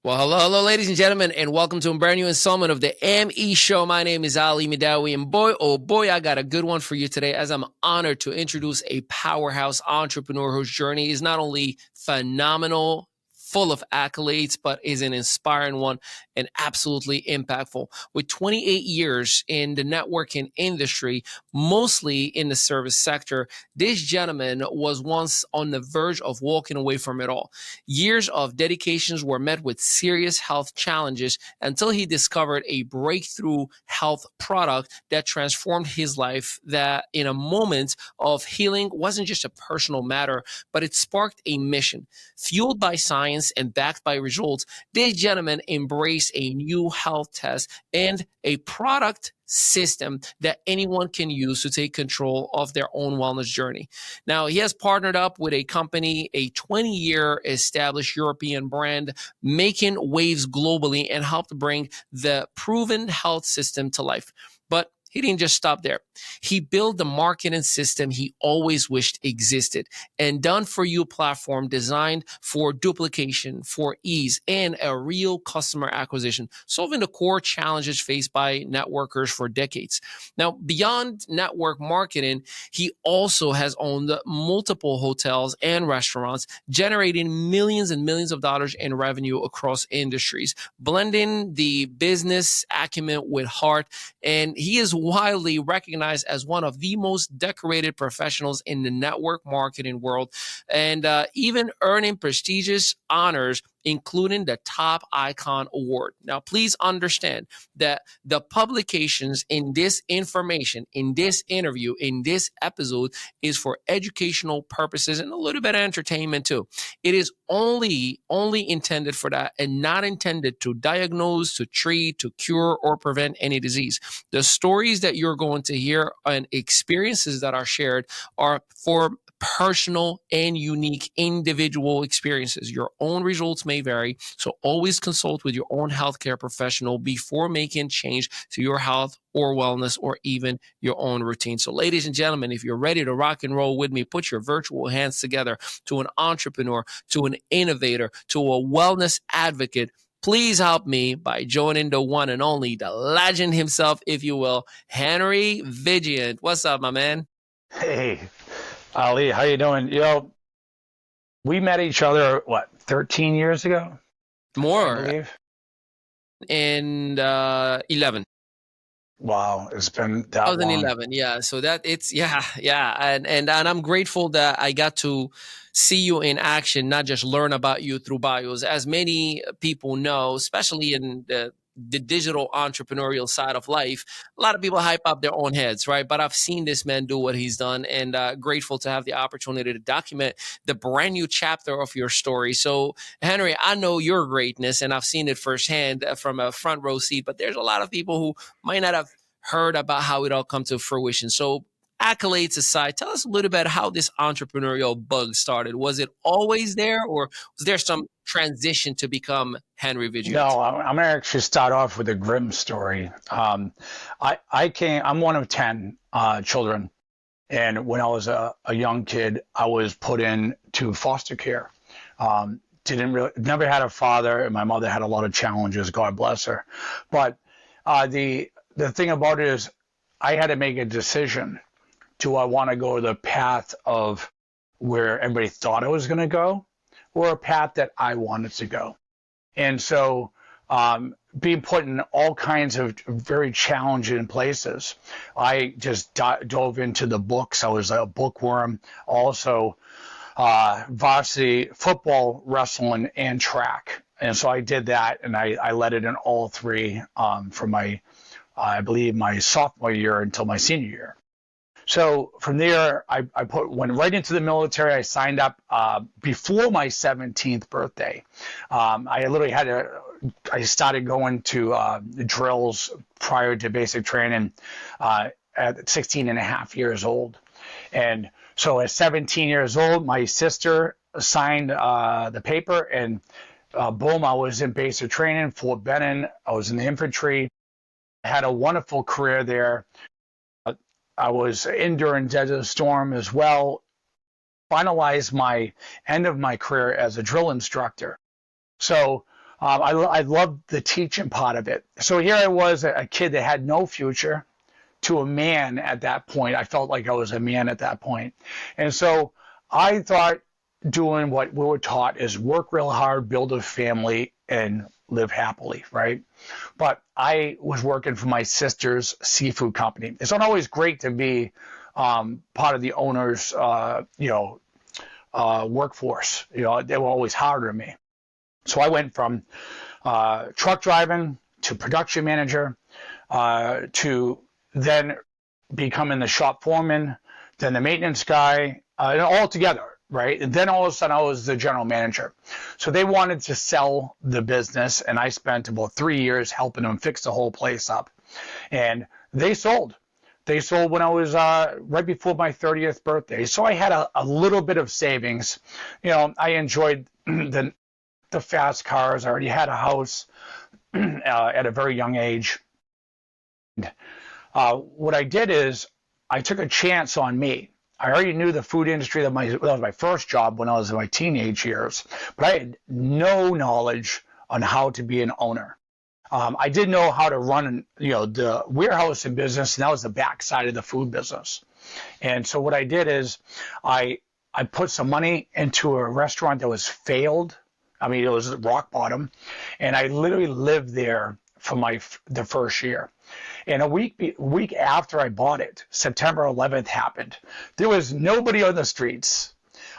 Well, hello, ladies and gentlemen, and welcome to a brand new installment of the ME Show. My name is Ali Midawi, and boy, oh boy, I got a good one for you today, as I'm honored to introduce a powerhouse entrepreneur whose journey is not only phenomenal, full of accolades, but is an inspiring one and absolutely impactful. With 28 years in the networking industry, mostly in the service sector, this gentleman was once on the verge of walking away from it all. Years of dedications were met with serious health challenges until he discovered a breakthrough health product that transformed his life, that in a moment of healing wasn't just a personal matter, but it sparked a mission. Fueled by science and backed by results, this gentleman embraced a new health test and a product system that anyone can use to take control of their own wellness journey. Now, he has partnered up with a company, a 20-year established European brand, making waves globally and helped bring the proven health system to life. But he didn't just stop there. He built the marketing system he always wished existed, and Done For You platform designed for duplication, for ease, and a real customer acquisition, solving the core challenges faced by networkers for decades. Now, beyond network marketing, he also has owned multiple hotels and restaurants, generating millions and millions of dollars in revenue across industries, blending the business acumen with heart, and he is widely recognized as one of the most decorated professionals in the network marketing world, and even earning prestigious honors, including the Top Icon Award. Now, please understand that the publications in this information, in this interview, in this episode is for educational purposes and a little bit of entertainment too. It is only intended for that and not intended to diagnose, to treat, to cure, or prevent any disease. The stories that you're going to hear and experiences that are shared are for personal and unique individual experiences. Your own results may vary, so always consult with your own healthcare professional before making change to your health or wellness or even your own routine. So ladies and gentlemen, if you're ready to rock and roll with me, put your virtual hands together to an entrepreneur, to an innovator, to a wellness advocate. Please help me by joining the one and only, the legend himself, if you will, Henry Vigeant. What's up, my man? Hey, Ali, how you doing? We met each other, 13 years ago? I More, believe. and 11. Wow, it's been that long. 2011, yeah. So that it's yeah, and I'm grateful that I got to see you in action, not just learn about you through bios. As many people know, especially in the digital entrepreneurial side of life, a lot of people hype up their own heads, right? But I've seen this man do what he's done, and grateful to have the opportunity to document the brand new chapter of your story. So, Henry, I know your greatness, and I've seen it firsthand from a front row seat, but there's a lot of people who might not have heard about how it all come to fruition. So, accolades aside, tell us a little bit how this entrepreneurial bug started. Was it always there, or was there some transition to become Henry Vigeant? No, I'm going to actually start off with a grim story. I'm one of 10 children. And when I was a young kid, I was put into foster care. Never had a father, and my mother had a lot of challenges, God bless her. But the thing about it is I had to make a decision. Do I want to go the path of where everybody thought I was going to go, or a path that I wanted to go? And so being put in all kinds of very challenging places, I just dove into the books. I was a bookworm, also varsity football, wrestling, and track. And so I did that, and I led it in all three from I believe my sophomore year until my senior year. So from there, I went right into the military. I signed up before my 17th birthday. I started going to drills prior to basic training at 16 and a half years old. And so at 17 years old, my sister signed the paper, and boom, I was in basic training, Fort Benning. I was in the infantry. I had a wonderful career there. I was in during Desert Storm as well. Finalized my end of my career as a drill instructor. So I loved the teaching part of it. So here I was, a kid that had no future, to a man at that point. I felt like I was a man at that point. And so I thought doing what we were taught is work real hard, build a family, and live happily, right? But I was working for my sister's seafood company. It's not always great to be part of the owner's, workforce. They were always harder than me. So I went from truck driving to production manager to then becoming the shop foreman, then the maintenance guy, all together, right? And then all of a sudden I was the general manager. So they wanted to sell the business, and I spent about 3 years helping them fix the whole place up. And they sold. They sold when I was right before my 30th birthday. So I had a little bit of savings. I enjoyed the fast cars. I already had a house at a very young age. What I did is I took a chance on me. I already knew the food industry. That was my first job when I was in my teenage years, but I had no knowledge on how to be an owner. I did know how to run, the warehouse and business, and that was the backside of the food business. And so what I did is I put some money into a restaurant that was failed. I mean, it was rock bottom, and I literally lived there for the first year. And a week after I bought it, September 11th happened. There was nobody on the streets,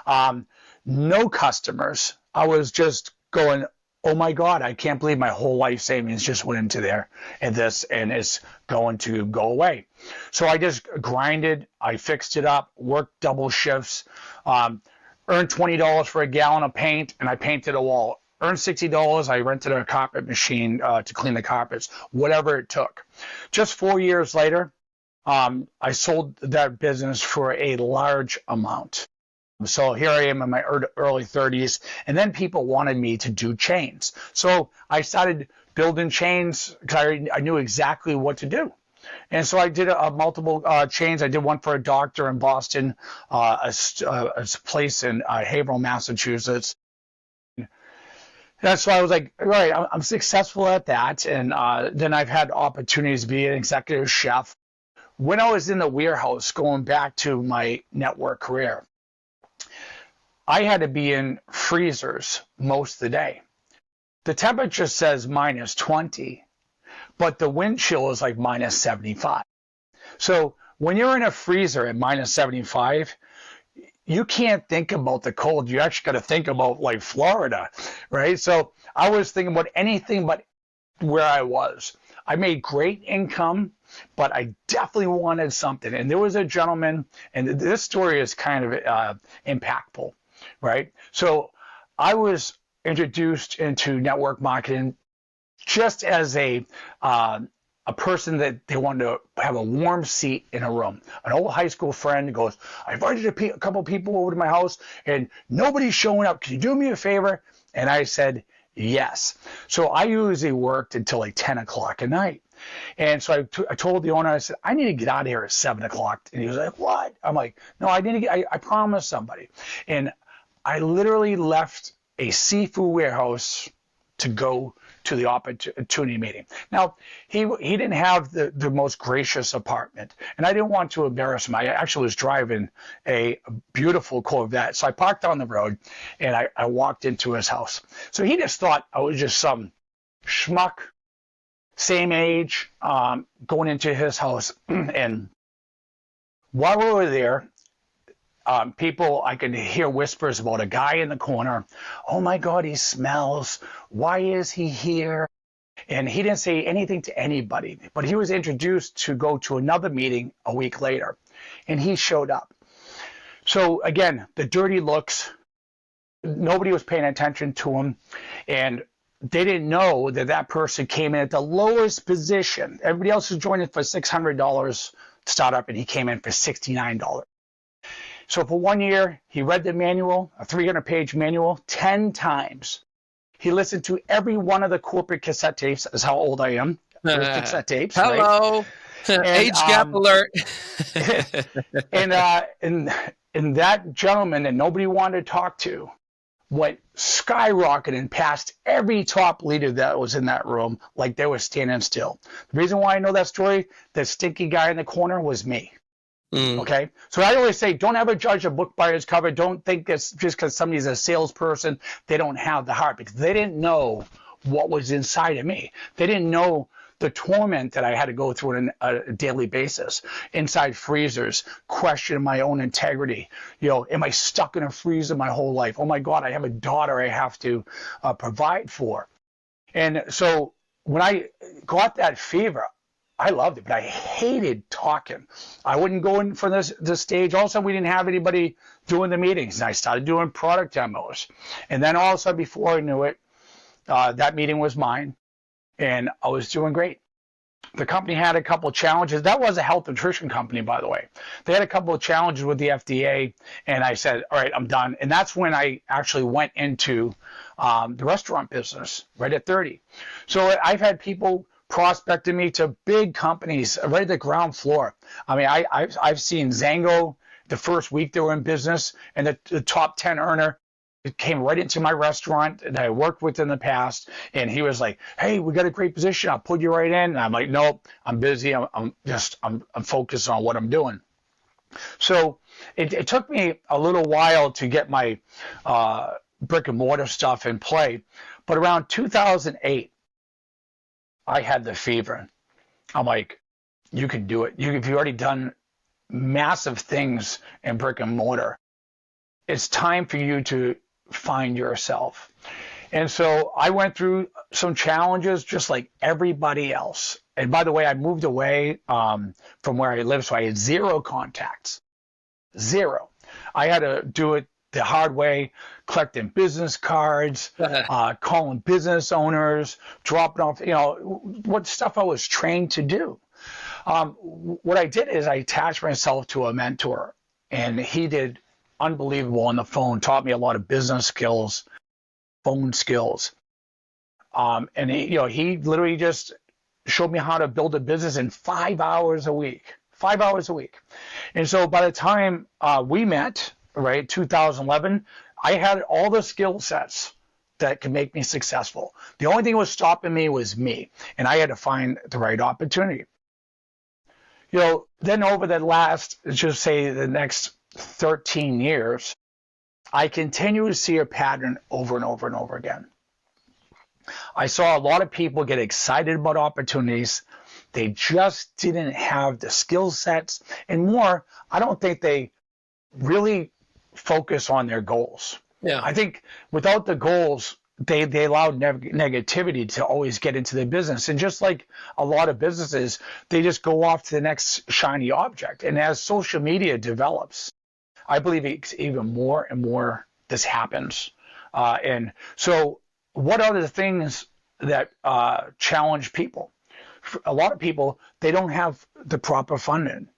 no customers. I was just going, oh my God, I can't believe my whole life savings just went into there and it's going to go away. So I just grinded, I fixed it up, worked double shifts, earned $20 for a gallon of paint, and I painted a wall. Earned $60, I rented a carpet machine to clean the carpets, whatever it took. Just 4 years later, I sold that business for a large amount. So here I am in my early 30s, and then people wanted me to do chains. So I started building chains because I knew exactly what to do. And so I did multiple chains. I did one for a doctor in Boston, a place in Haverhill, Massachusetts. That's why I was like, all right, I'm successful at that. And then I've had opportunities to be an executive chef. When I was in the warehouse, going back to my network career, I had to be in freezers most of the day. The temperature says minus 20, but the wind chill is like minus 75. So when you're in a freezer at minus 75, you can't think about the cold. You actually got to think about like Florida, right? So I was thinking about anything but where I was. I made great income, but I definitely wanted something. And there was a gentleman, and this story is kind of impactful, right? So I was introduced into network marketing just as a person that they wanted to have a warm seat in a room. An old high school friend goes, I invited a couple people over to my house and nobody's showing up. Can you do me a favor? And I said, yes. So I usually worked until like 10 o'clock at night. And so I told the owner, I said, I need to get out of here at 7 o'clock. And he was like, what? I'm like, no, I promised somebody. And I literally left a seafood warehouse to go to the opportunity meeting. Now, he didn't have the most gracious apartment, and I didn't want to embarrass him. I actually was driving a beautiful Corvette, so I parked on the road, and I walked into his house. So he just thought I was just some schmuck, same age, going into his house. And while we were there, I could hear whispers about a guy in the corner. Oh my God, he smells. Why is he here? And he didn't say anything to anybody, but he was introduced to go to another meeting a week later, and he showed up. So again, the dirty looks, nobody was paying attention to him, and they didn't know that person came in at the lowest position. Everybody else was joining for $600 to start up, and he came in for $69. So for 1 year, he read the manual, a 300-page manual, 10 times. He listened to every one of the corporate cassette tapes. That's how old I am. Cassette tapes. Hello. Right? Age gap alert. and that gentleman that nobody wanted to talk to went skyrocketing and passed every top leader that was in that room like they were standing still. The reason why I know that story, the stinky guy in the corner, was me. Okay, so I always say, don't ever judge a book by its cover. Don't think it's just because somebody's a salesperson, they don't have the heart, because they didn't know what was inside of me. They didn't know the torment that I had to go through on a daily basis, inside freezers, questioning my own integrity. Am I stuck in a freezer my whole life? Oh my God, I have a daughter I have to provide for. And so when I got that fever, I loved it, but I hated talking. I wouldn't go in for the stage. All of a sudden, we didn't have anybody doing the meetings, and I started doing product demos. And then all of a sudden, before I knew it, that meeting was mine, and I was doing great. The company had a couple of challenges. That was a health nutrition company, by the way. They had a couple of challenges with the FDA, and I said, all right, I'm done. And that's when I actually went into the restaurant business, right at 30. So I've had people prospecting me to big companies right at the ground floor. I mean, I've seen Zango the first week they were in business, and the top 10 earner came right into my restaurant that I worked with in the past, and he was like, "Hey, we got a great position. I'll put you right in." And I'm like, "Nope, I'm busy. I'm focused on what I'm doing." So it took me a little while to get my brick and mortar stuff in play, but around 2008. I had the fever. I'm like, you can do it. If you've already done massive things in brick and mortar, it's time for you to find yourself. And so I went through some challenges just like everybody else. And by the way, I moved away from where I live, so I had zero contacts. Zero. I had to do it the hard way, collecting business cards, calling business owners, dropping off, what stuff I was trained to do. What I did is I attached myself to a mentor, and he did unbelievable on the phone, taught me a lot of business skills, phone skills. And he literally just showed me how to build a business in 5 hours a week. 5 hours a week. And so by the time we met, right, 2011, I had all the skill sets that could make me successful. The only thing that was stopping me was me, and I had to find the right opportunity. Then over the last, just say the next 13 years, I continue to see a pattern over and over and over again. I saw a lot of people get excited about opportunities. They just didn't have the skill sets, and more, I don't think they really focus on their goals. Yeah. I think without the goals, they allowed negativity to always get into their business. And just like a lot of businesses, they just go off to the next shiny object. And as social media develops, I believe it's even more and more this happens. And so what are the things that challenge people? A lot of people, they don't have the proper funding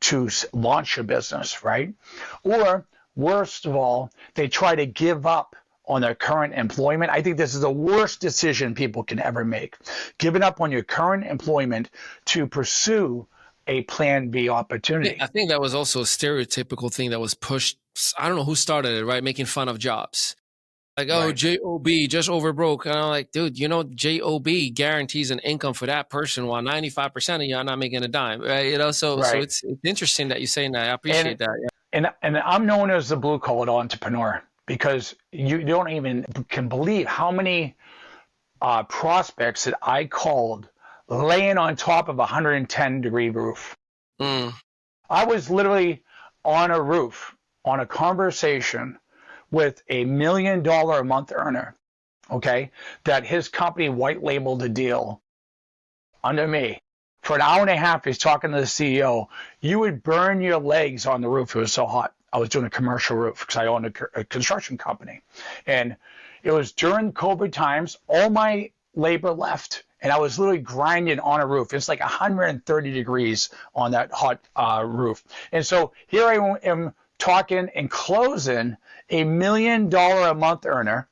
to launch a business, right? Or worst of all, they try to give up on their current employment. I think this is the worst decision people can ever make. Giving up on your current employment to pursue a plan B opportunity. I think that was also a stereotypical thing that was pushed. I don't know who started it, right? Making fun of jobs. Like, oh, right. J-O-B, just over broke. And I'm like, dude, J-O-B guarantees an income for that person while 95% of you are not making a dime, right? So it's interesting that you're saying that. I appreciate that. Yeah. And I'm known as the blue-collar entrepreneur because you don't even can believe how many prospects that I called laying on top of a 110-degree roof. I was literally on a roof, on a conversation with $1 million a month earner, okay, that his company white labeled a deal under me. For an hour and a half, he's talking to the CEO. You would burn your legs on the roof. It was so hot. I was doing a commercial roof because I owned a construction company. And it was during COVID times, all my labor left, and I was literally grinding on a roof. It's like 130 degrees on that hot roof. And so here I am talking and closing $1 million a month earner,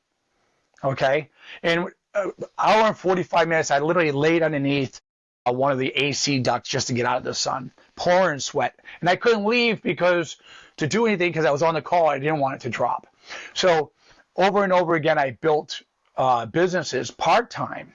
okay? And an hour and 45 minutes, I literally laid underneath one of the AC ducts just to get out of the sun, pouring sweat. And I couldn't leave to do anything because I was on the call. I didn't want it to drop. So over and over again, I built businesses part-time,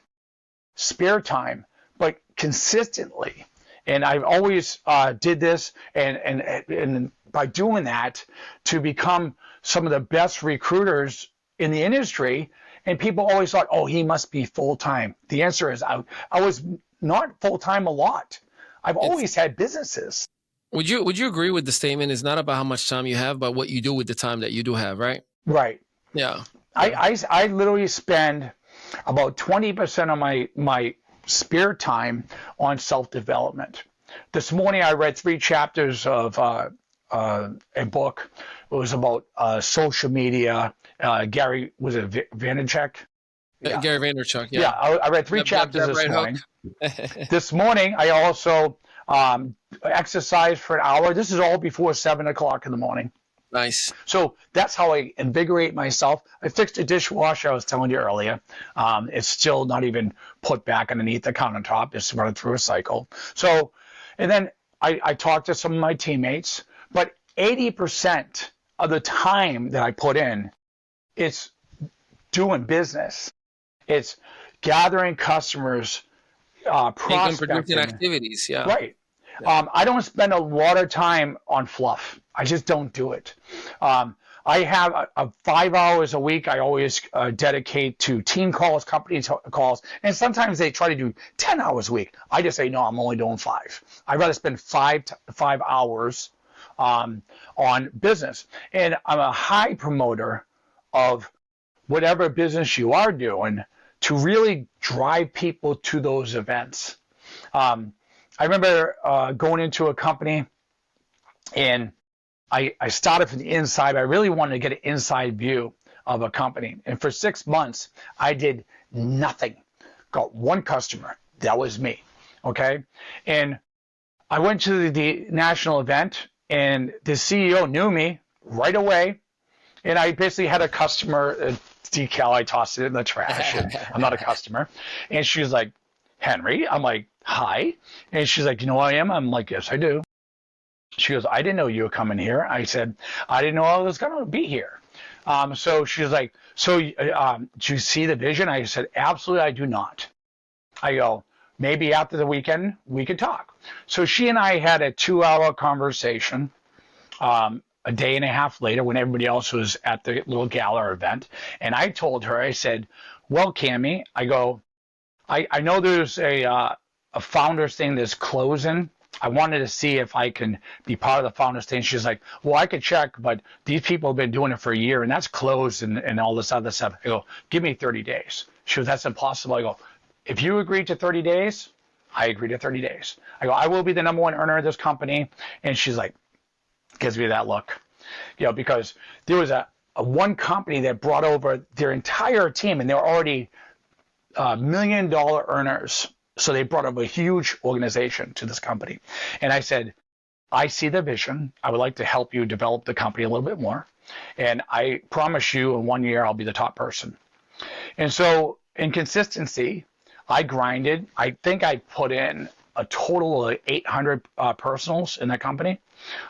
spare time, but consistently. And I've always did this, and by doing that, to become some of the best recruiters in the industry. And people always thought, oh, he must be full-time. The answer is I was not full-time a lot. I've always had businesses. Would you agree with the statement? It's not about how much time you have, but what you do with the time that you do have, right? Right. Yeah. I literally spend about 20% of my spare time on self-development. This morning I read 3 chapters of a book. It was about social media. Gary, was it Vaynerchuk? Yeah. Gary Vaynerchuk, yeah. Yeah, I read 3 chapters this morning. This morning I also exercised for an hour. This is all before 7 o'clock in the morning. Nice. So that's how I invigorate myself. I fixed a dishwasher I was telling you earlier. It's still not even put back underneath the countertop. It's running through a cycle. So, and then I talked to some of my teammates, but 80% of the time that I put in, it's doing business. It's gathering customers, prospecting. Income-producing activities, yeah. Right. I don't spend a lot of time on fluff. I just don't do it. I have 5 hours a week I always dedicate to team calls, company calls, and sometimes they try to do 10 hours a week. I just say, no, I'm only doing 5. I'd rather spend 5 hours on business. And I'm a high promoter of whatever business you are doing to really drive people to those events. I remember going into a company, and I started from the inside. I really wanted to get an inside view of a company. And for 6 months, I did nothing. Got 1 customer. That was me. Okay? And I went to the national event, and the CEO knew me right away. And I basically had a customer decal. I tossed it in the trash. And I'm not a customer. And she was like, Henry. I'm like, hi. And she's like, you know who I am? I'm like, yes, I do. She goes, I didn't know you were coming here. I said, I didn't know I was going to be here. So she was like, so do you see the vision? I said, absolutely, I do not. I go, maybe after the weekend, we could talk. So she and I had a 2-hour conversation a day and a half later when everybody else was at the little gala event. And I told her, I said, well, Cammie, I go, I know there's a founders thing that's closing. I wanted to see if I can be part of the founders thing. She's like, well, I could check, but these people have been doing it for a year, and that's closed and all this other stuff. I go, give me 30 days. She goes, that's impossible. I go, if you agree to 30 days, I agree to 30 days. I go, I will be the #1 earner of this company. And she's like, gives me that look. Because there was a one company that brought over their entire team, and they were already $1 million earners. So they brought up a huge organization to this company. And I said, I see the vision. I would like to help you develop the company a little bit more. And I promise you in 1 year, I'll be the top person. And so in consistency, I grinded. I think I put in a total of 800 personals in that company.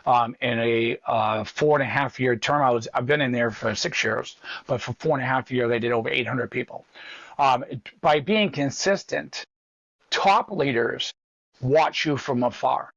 In a 4.5-year term, I've been in there for 6 years, but for 4.5 years, they did over 800 people. By being consistent, top leaders watch you from afar.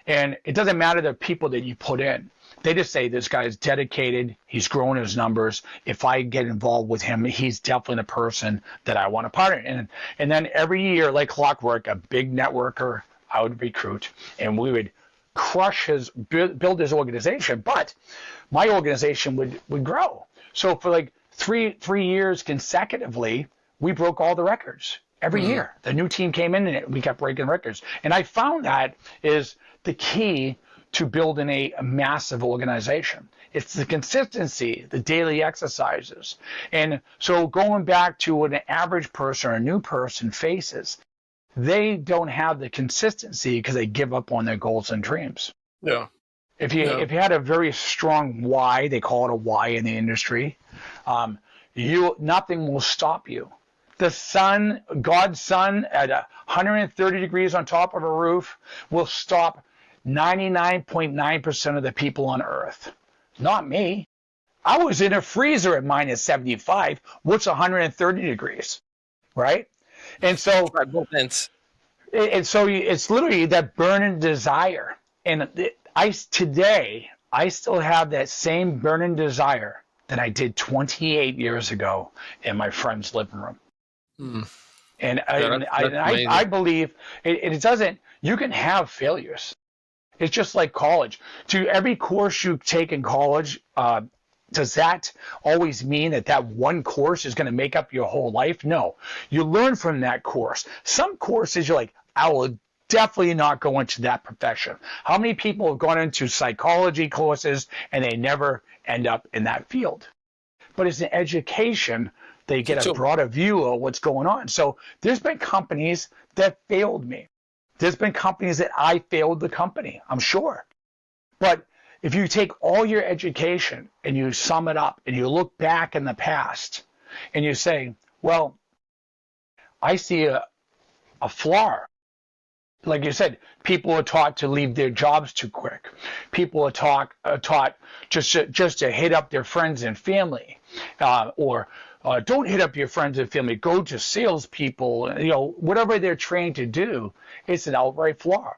And it doesn't matter the people that you put in. They just say, this guy's dedicated. He's growing his numbers. If I get involved with him, he's definitely the person that I want to partner in. And then every year, like clockwork, a big networker I would recruit, and we would crush build his organization. But my organization would grow. So for like three years consecutively, we broke all the records. Every year, the new team came in and we kept breaking records. And I found that is the key to building a massive organization. It's the consistency, the daily exercises. And so going back to what an average person or a new person faces, they don't have the consistency because they give up on their goals and dreams. Yeah. If you had a very strong why, they call it a why in the industry, nothing will stop you. The sun, God's sun at 130 degrees on top of a roof will stop 99.9% of the people on earth. Not me. I was in a freezer at minus 75. What's 130 degrees, right? And so, Right, both ends. it's literally that burning desire. And today, I still have that same burning desire that I did 28 years ago in my friend's living room. Mm. And That's I believe it doesn't, you can have failures. It's just like college. To every course you take in college, does that always mean that one course is going to make up your whole life? No. You learn from that course. Some courses you're like, I will definitely not go into that profession. How many people have gone into psychology courses and they never end up in that field? But as an education, they get a broader view of what's going on. So there's been companies that failed me. There's been companies that I failed the company, I'm sure. But if you take all your education and you sum it up and you look back in the past and you say, well, I see a flaw. Like you said, people are taught to leave their jobs too quick. People are taught just to hit up their friends and family, or don't hit up your friends and family. Go to salespeople. Whatever they're trained to do, it's an outright flaw.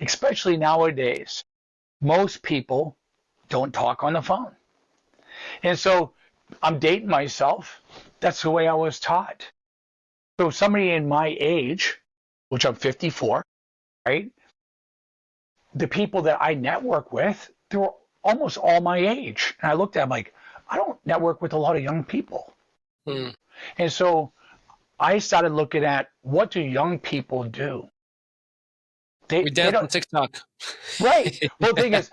Especially nowadays, most people don't talk on the phone, and so I'm dating myself. That's the way I was taught. So somebody in my age, which I'm 54. Right? The people that I network with, they were almost all my age. And I looked at them like, I don't network with a lot of young people. Mm. And so I started looking at, what do young people do? We dance on TikTok. Right. Well, the thing is,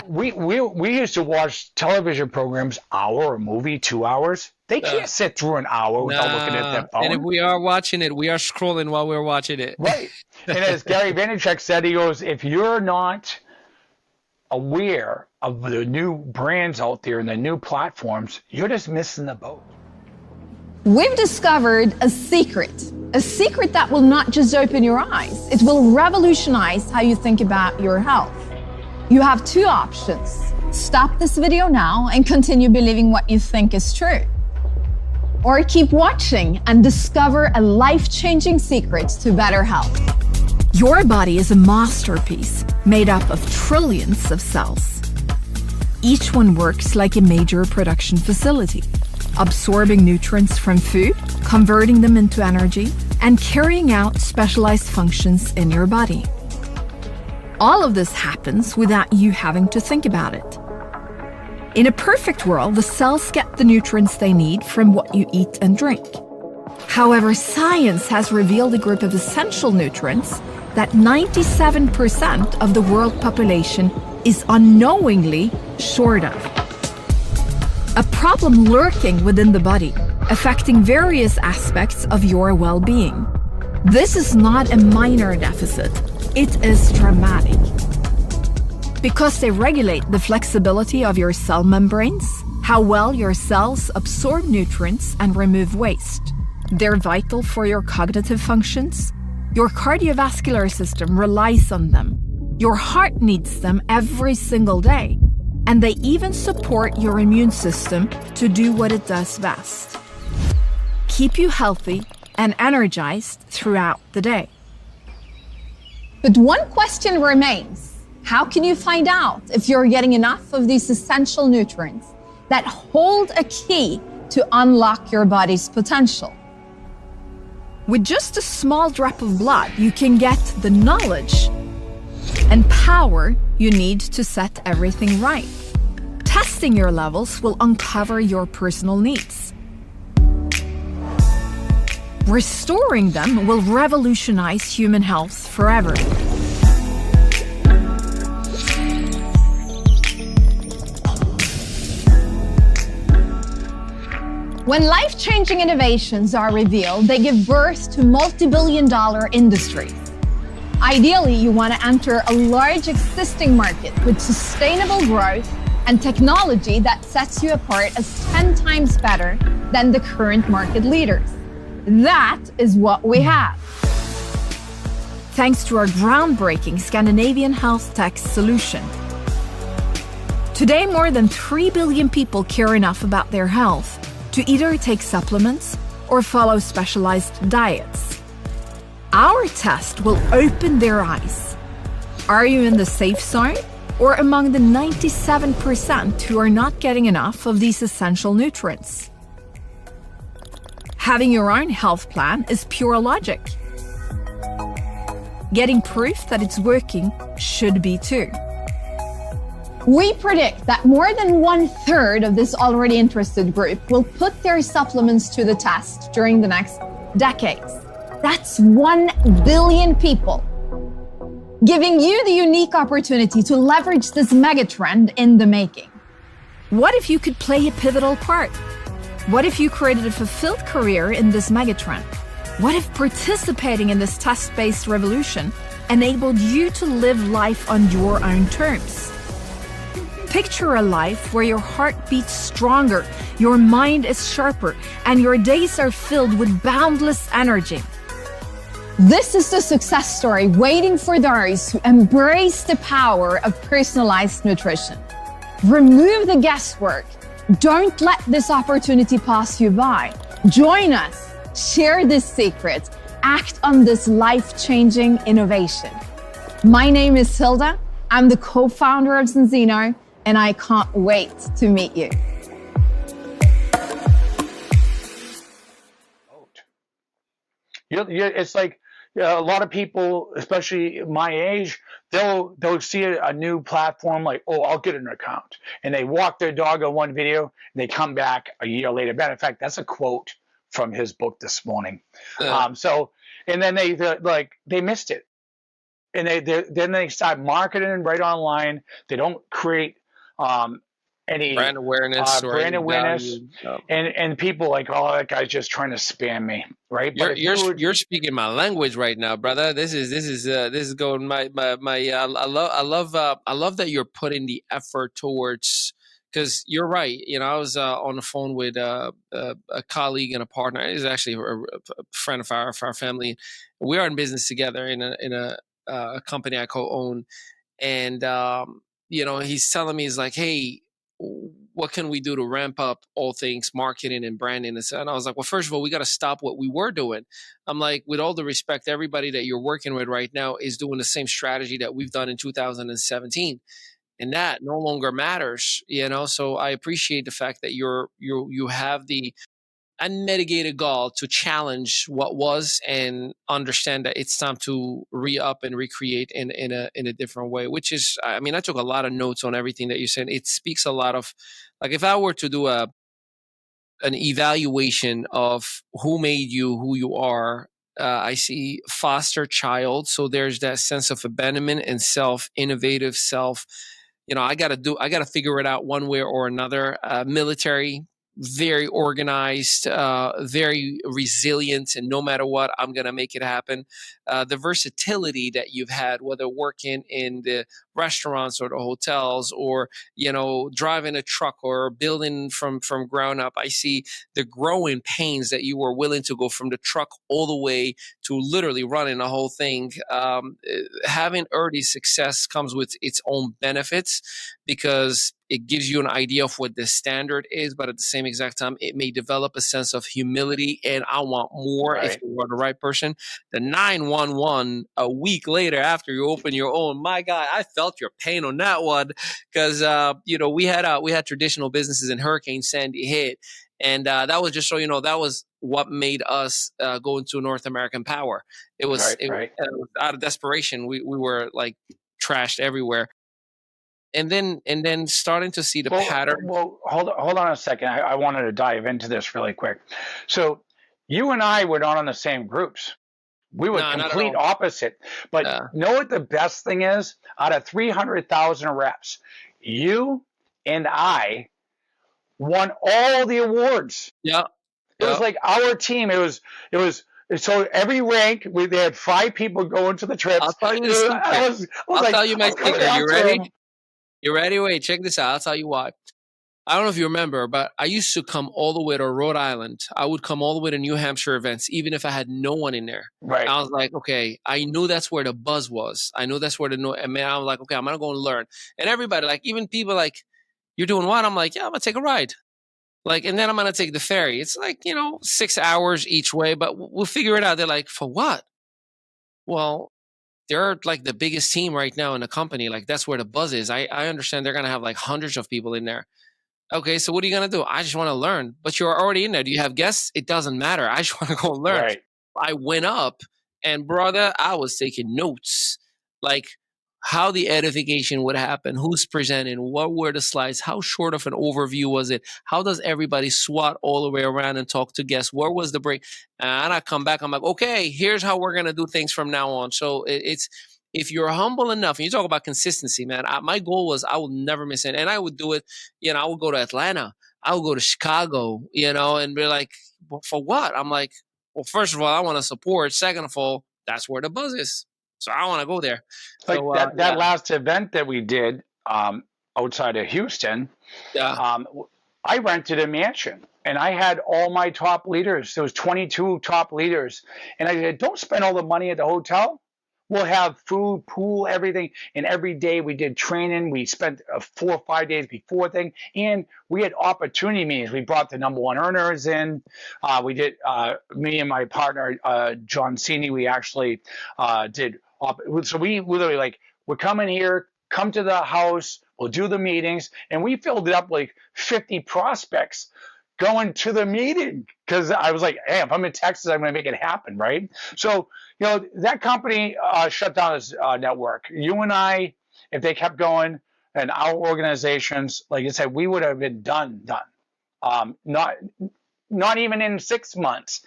we used to watch television programs, hour, or movie, 2 hours. They can't sit through an hour without looking at their phone. And if we are watching it, we are scrolling while we're watching it. Right. And as Gary Vaynerchuk said, he goes, if you're not aware of the new brands out there and the new platforms, you're just missing the boat. We've discovered a secret that will not just open your eyes, it will revolutionize how you think about your health. You have two options. Stop this video now and continue believing what you think is true. Or keep watching and discover a life-changing secret to better health. Your body is a masterpiece made up of trillions of cells. Each one works like a major production facility, absorbing nutrients from food, converting them into energy, and carrying out specialized functions in your body. All of this happens without you having to think about it. In a perfect world, the cells get the nutrients they need from what you eat and drink. However, science has revealed a group of essential nutrients that 97% of the world population is unknowingly short of. A problem lurking within the body, affecting various aspects of your well-being. This is not a minor deficit, it is dramatic. Because they regulate the flexibility of your cell membranes, how well your cells absorb nutrients and remove waste. They're vital for your cognitive functions. Your cardiovascular system relies on them. Your heart needs them every single day. And they even support your immune system to do what it does best. Keep you healthy and energized throughout the day. But one question remains. How can you find out if you're getting enough of these essential nutrients that hold a key to unlock your body's potential? With just a small drop of blood, you can get the knowledge and power you need to set everything right. Testing your levels will uncover your personal needs. Restoring them will revolutionize human health forever. When life-changing innovations are revealed, they give birth to multi-billion-dollar industries. Ideally, you want to enter a large existing market with sustainable growth and technology that sets you apart as 10 times better than the current market leaders. That is what we have. Thanks to our groundbreaking Scandinavian health tech solution. Today, more than 3 billion people care enough about their health to either take supplements or follow specialized diets. Our test will open their eyes. Are you in the safe zone or among the 97% who are not getting enough of these essential nutrients? Having your own health plan is pure logic. Getting proof that it's working should be too. We predict that more than 1/3 of this already interested group will put their supplements to the test during the next decades. That's 1 billion people, giving you the unique opportunity to leverage this megatrend in the making. What if you could play a pivotal part? What if you created a fulfilled career in this megatrend? What if participating in this test-based revolution enabled you to live life on your own terms? Picture a life where your heart beats stronger, your mind is sharper, and your days are filled with boundless energy. This is the success story waiting for those who embrace the power of personalized nutrition. Remove the guesswork. Don't let this opportunity pass you by. Join us. Share this secret. Act on this life-changing innovation. My name is Hilda. I'm the co-founder of Zinzino, and I can't wait to meet you. It's like a lot of people, especially my age, they'll see a new platform like, oh, I'll get an account, and they walk their dog on one video, and they come back a year later. Matter of fact, that's a quote from his book this morning. And then they missed it, and then they start marketing right online. They don't create any brand awareness, and people like, oh, that guy's just trying to spam me, right? You're speaking my language right now, brother. This is going my I love that you're putting the effort towards, because you're right. You know, I was on the phone with a colleague and a partner. He's actually a friend of our family. We are in business together in a company I co-own, and you know, he's telling me, he's like, hey, what can we do to ramp up all things marketing and branding? And I was like, well, first of all, we got to stop what we were doing. I'm like, with all the respect, everybody that you're working with right now is doing the same strategy that we've done in 2017. And that no longer matters, you know? So I appreciate the fact that you have the unmitigated gall to challenge what was and understand that it's time to re-up and recreate in a different way, which is, I mean, I took a lot of notes on everything that you said. It speaks a lot of, like, if I were to do an evaluation of who made you who you are, I see foster child. So there's that sense of abandonment and innovative self. You know, I got to figure it out one way or another. Military, very organized, very resilient, and no matter what, I'm going to make it happen. The versatility that you've had, whether working in the restaurants or the hotels, or, you know, driving a truck or building from ground up. I see the growing pains that you were willing to go from the truck all the way to literally running the whole thing. Having early success comes with its own benefits, because it gives you an idea of what the standard is, but at the same exact time, it may develop a sense of humility and I want more, right, if you are the right person. The 911 a week later after you open your own, my God, I felt your pain on that one, because you know, we had traditional businesses and Hurricane Sandy hit, and that was just so you know, that was what made us go into North American Power. It was, right. It was out of desperation. We were like trashed everywhere. And then starting to see the pattern. Well, hold on a second. I wanted to dive into this really quick. So you and I were not on the same groups. We were complete opposite. But know what the best thing is? Out of 300,000 reps, you and I won all the awards. Yeah. It was like our team. It was. So every rank, they had 5 people going to the trips. I'll tell you the secret. I'll tell you my secret. Are you ready? You ready? Wait, check this out. I'll tell you why. I don't know if you remember, but I used to come all the way to Rhode Island. I would come all the way to New Hampshire events, even if I had no one in there. Right. I was like, okay, I knew that's where the buzz was. I knew that's where and man, I was like, okay, I'm going to go and learn. And everybody, like, even people like, You're doing what? I'm like, yeah, I'm going to take a ride. Like, and then I'm going to take the ferry. It's like, 6 hours each way, but we'll figure it out. They're like, for what? Well, they're like the biggest team right now in the company. Like, that's where the buzz is. I understand they're going to have like hundreds of people in there. Okay, so what are you going to do? I just want to learn. But you're already in there. Do you have guests? It doesn't matter. I just want to go learn. Right. I went up and, brother, I was taking notes. Like, how the edification would happen, who's presenting, what were the slides, how short of an overview was it, how does everybody SWAT all the way around and talk to guests, where was the break? And I come back, I'm like, okay, here's how we're going to do things from now on. So it's, if you're humble enough, and you talk about consistency, man, my goal was I will never miss it. And I would do it, I would go to Atlanta, I would go to Chicago, and be like, well, for what? I'm like, well, first of all, I want to support. Second of all, that's where the buzz is. So I want to go there. Like So, that last event that we did outside of Houston, yeah. I rented a mansion and I had all my top leaders. There was 22 top leaders. And I said, don't spend all the money at the hotel. We'll have food, pool, everything. And every day we did training. We spent 4 or 5 days before thing. And we had opportunity meetings. We brought the number one earners in. We did, me and my partner, John Cini, we actually did. So we literally like, we're coming here, come to the house, we'll do the meetings. And we filled it up like 50 prospects going to the meeting because I was like, hey, if I'm in Texas, I'm going to make it happen, right? So, that company shut down its network. You and I, if they kept going, and our organizations, like I said, we would have been done. Not even in 6 months,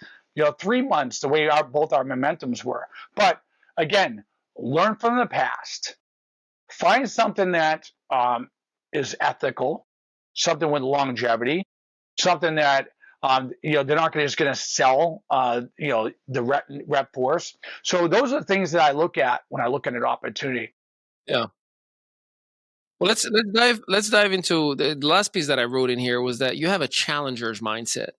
3 months, the way both our momentums were. But again, learn from the past. Find something that is ethical, something with longevity, something that they're not just going to sell the rep force. So those are the things that I look at when I look at an opportunity. Yeah. Well, let's dive into the last piece that I wrote in here was that you have a challenger's mindset.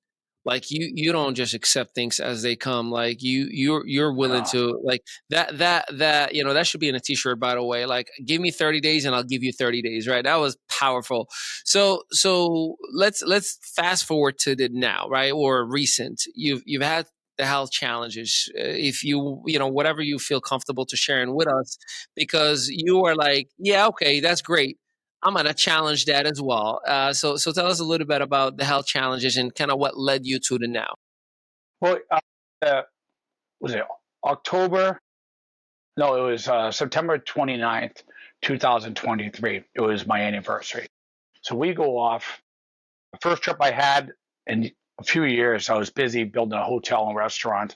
Like you don't just accept things as they come. Like you're willing to like that that should be in a t-shirt, by the way. Like, give me 30 days and I'll give you 30 days, right? That was powerful. So let's fast forward to the now, right? Or recent. You've had the health challenges. If whatever you feel comfortable to sharing with us, because you are like, yeah, okay, that's great. I'm going to challenge that as well. So tell us a little bit about the health challenges and kind of what led you to the now. Well, was it October? No, it was September 29th, 2023. It was my anniversary. So we go off. The first trip I had in a few years, I was busy building a hotel and restaurant.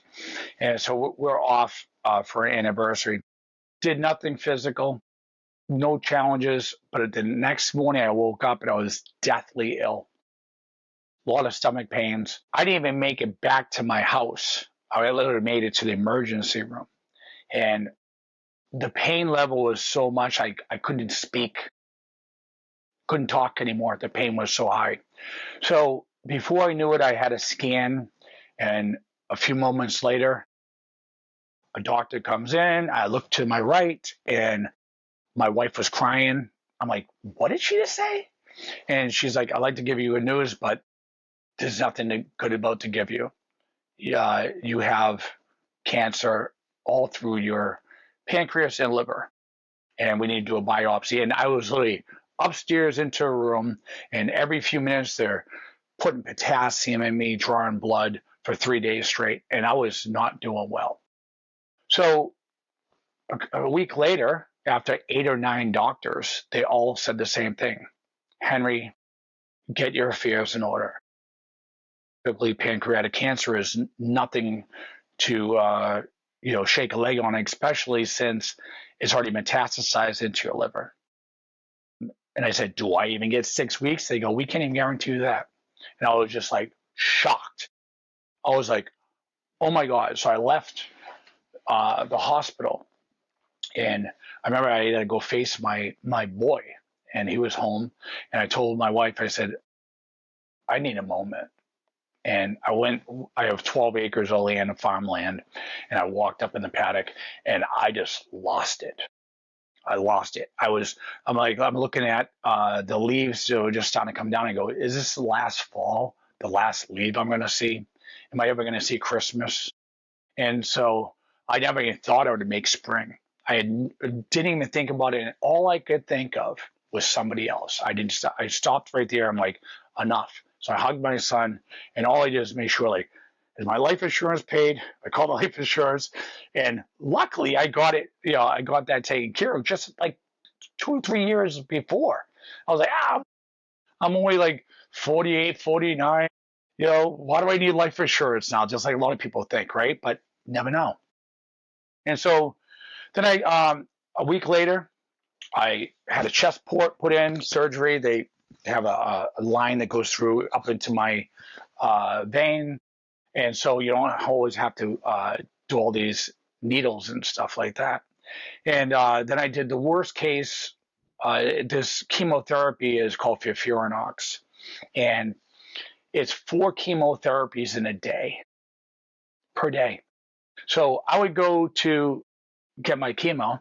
And so we're off for an anniversary. Did nothing physical. No challenges, but the next morning I woke up and I was deathly ill. A lot of stomach pains. I didn't even make it back to my house. I literally made it to the emergency room. And the pain level was so much I couldn't speak, couldn't talk anymore. The pain was so high. So before I knew it, I had a scan, and a few moments later, a doctor comes in. I look to my right, and my wife was crying. I'm like, what did she just say? And she's like, I'd like to give you good news, but there's nothing good about to give you. You have cancer all through your pancreas and liver, and we need to do a biopsy. And I was literally upstairs into a room, and every few minutes they're putting potassium in me, drawing blood for 3 days straight, and I was not doing well. So a week later, after 8 or 9 doctors, they all said the same thing. Henry, get your affairs in order. Typically, pancreatic cancer is nothing to shake a leg on, especially since it's already metastasized into your liver. And I said, do I even get 6 weeks? They go, we can't even guarantee you that. And I was just like shocked. I was like, oh my God. So I left the hospital, and I remember I had to go face my boy, and he was home. And I told my wife, I said, I need a moment. And I have 12 acres of land, farmland, and I walked up in the paddock, and I just lost it. I lost it. I'm looking at the leaves that were just starting to come down. I go, is this the last fall, the last leaf I'm going to see? Am I ever going to see Christmas? And so I never even thought I would make spring. Didn't even think about it. And all I could think of was somebody else. I stopped right there. I'm like, enough. So I hugged my son, and all I did is make sure, like, is my life insurance paid? I called the life insurance, and luckily I got it. I got that taken care of just like 2 or 3 years before. I was like, I'm only like 48, 49. Why do I need life insurance now? Just like a lot of people think, right? But never know. And so then a week later, I had a chest port put in, surgery. They have a line that goes through up into my vein. And so you don't always have to do all these needles and stuff like that. And then I did the worst case. This chemotherapy is called FOLFIRINOX. And it's 4 chemotherapies in a day, per day. So I would go to get my chemo,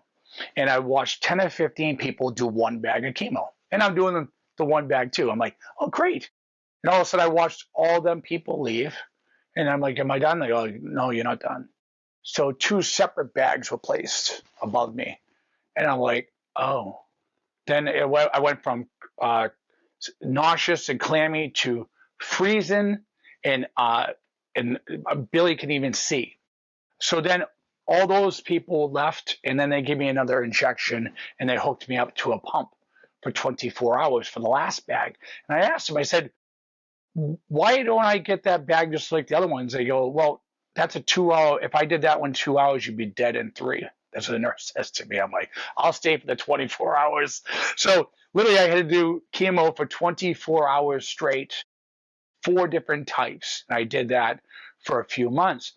and I watched 10 or 15 people do 1 bag of chemo. And I'm doing the 1 bag too. I'm like, oh, great. And all of a sudden I watched all them people leave. And I'm like, am I done? They go, no, you're not done. So 2 separate bags were placed above me. And I'm like, oh. Then I went from nauseous and clammy to freezing, and Billy can even see. So then all those people left, and then they gave me another injection, and they hooked me up to a pump for 24 hours for the last bag. And I asked them, I said, why don't I get that bag just like the other ones? They go, well, that's a 2-hour. If I did that one 2 hours, you'd be dead in 3. That's what the nurse says to me. I'm like, I'll stay for the 24 hours. So literally I had to do chemo for 24 hours straight, 4 different types. And I did that for a few months.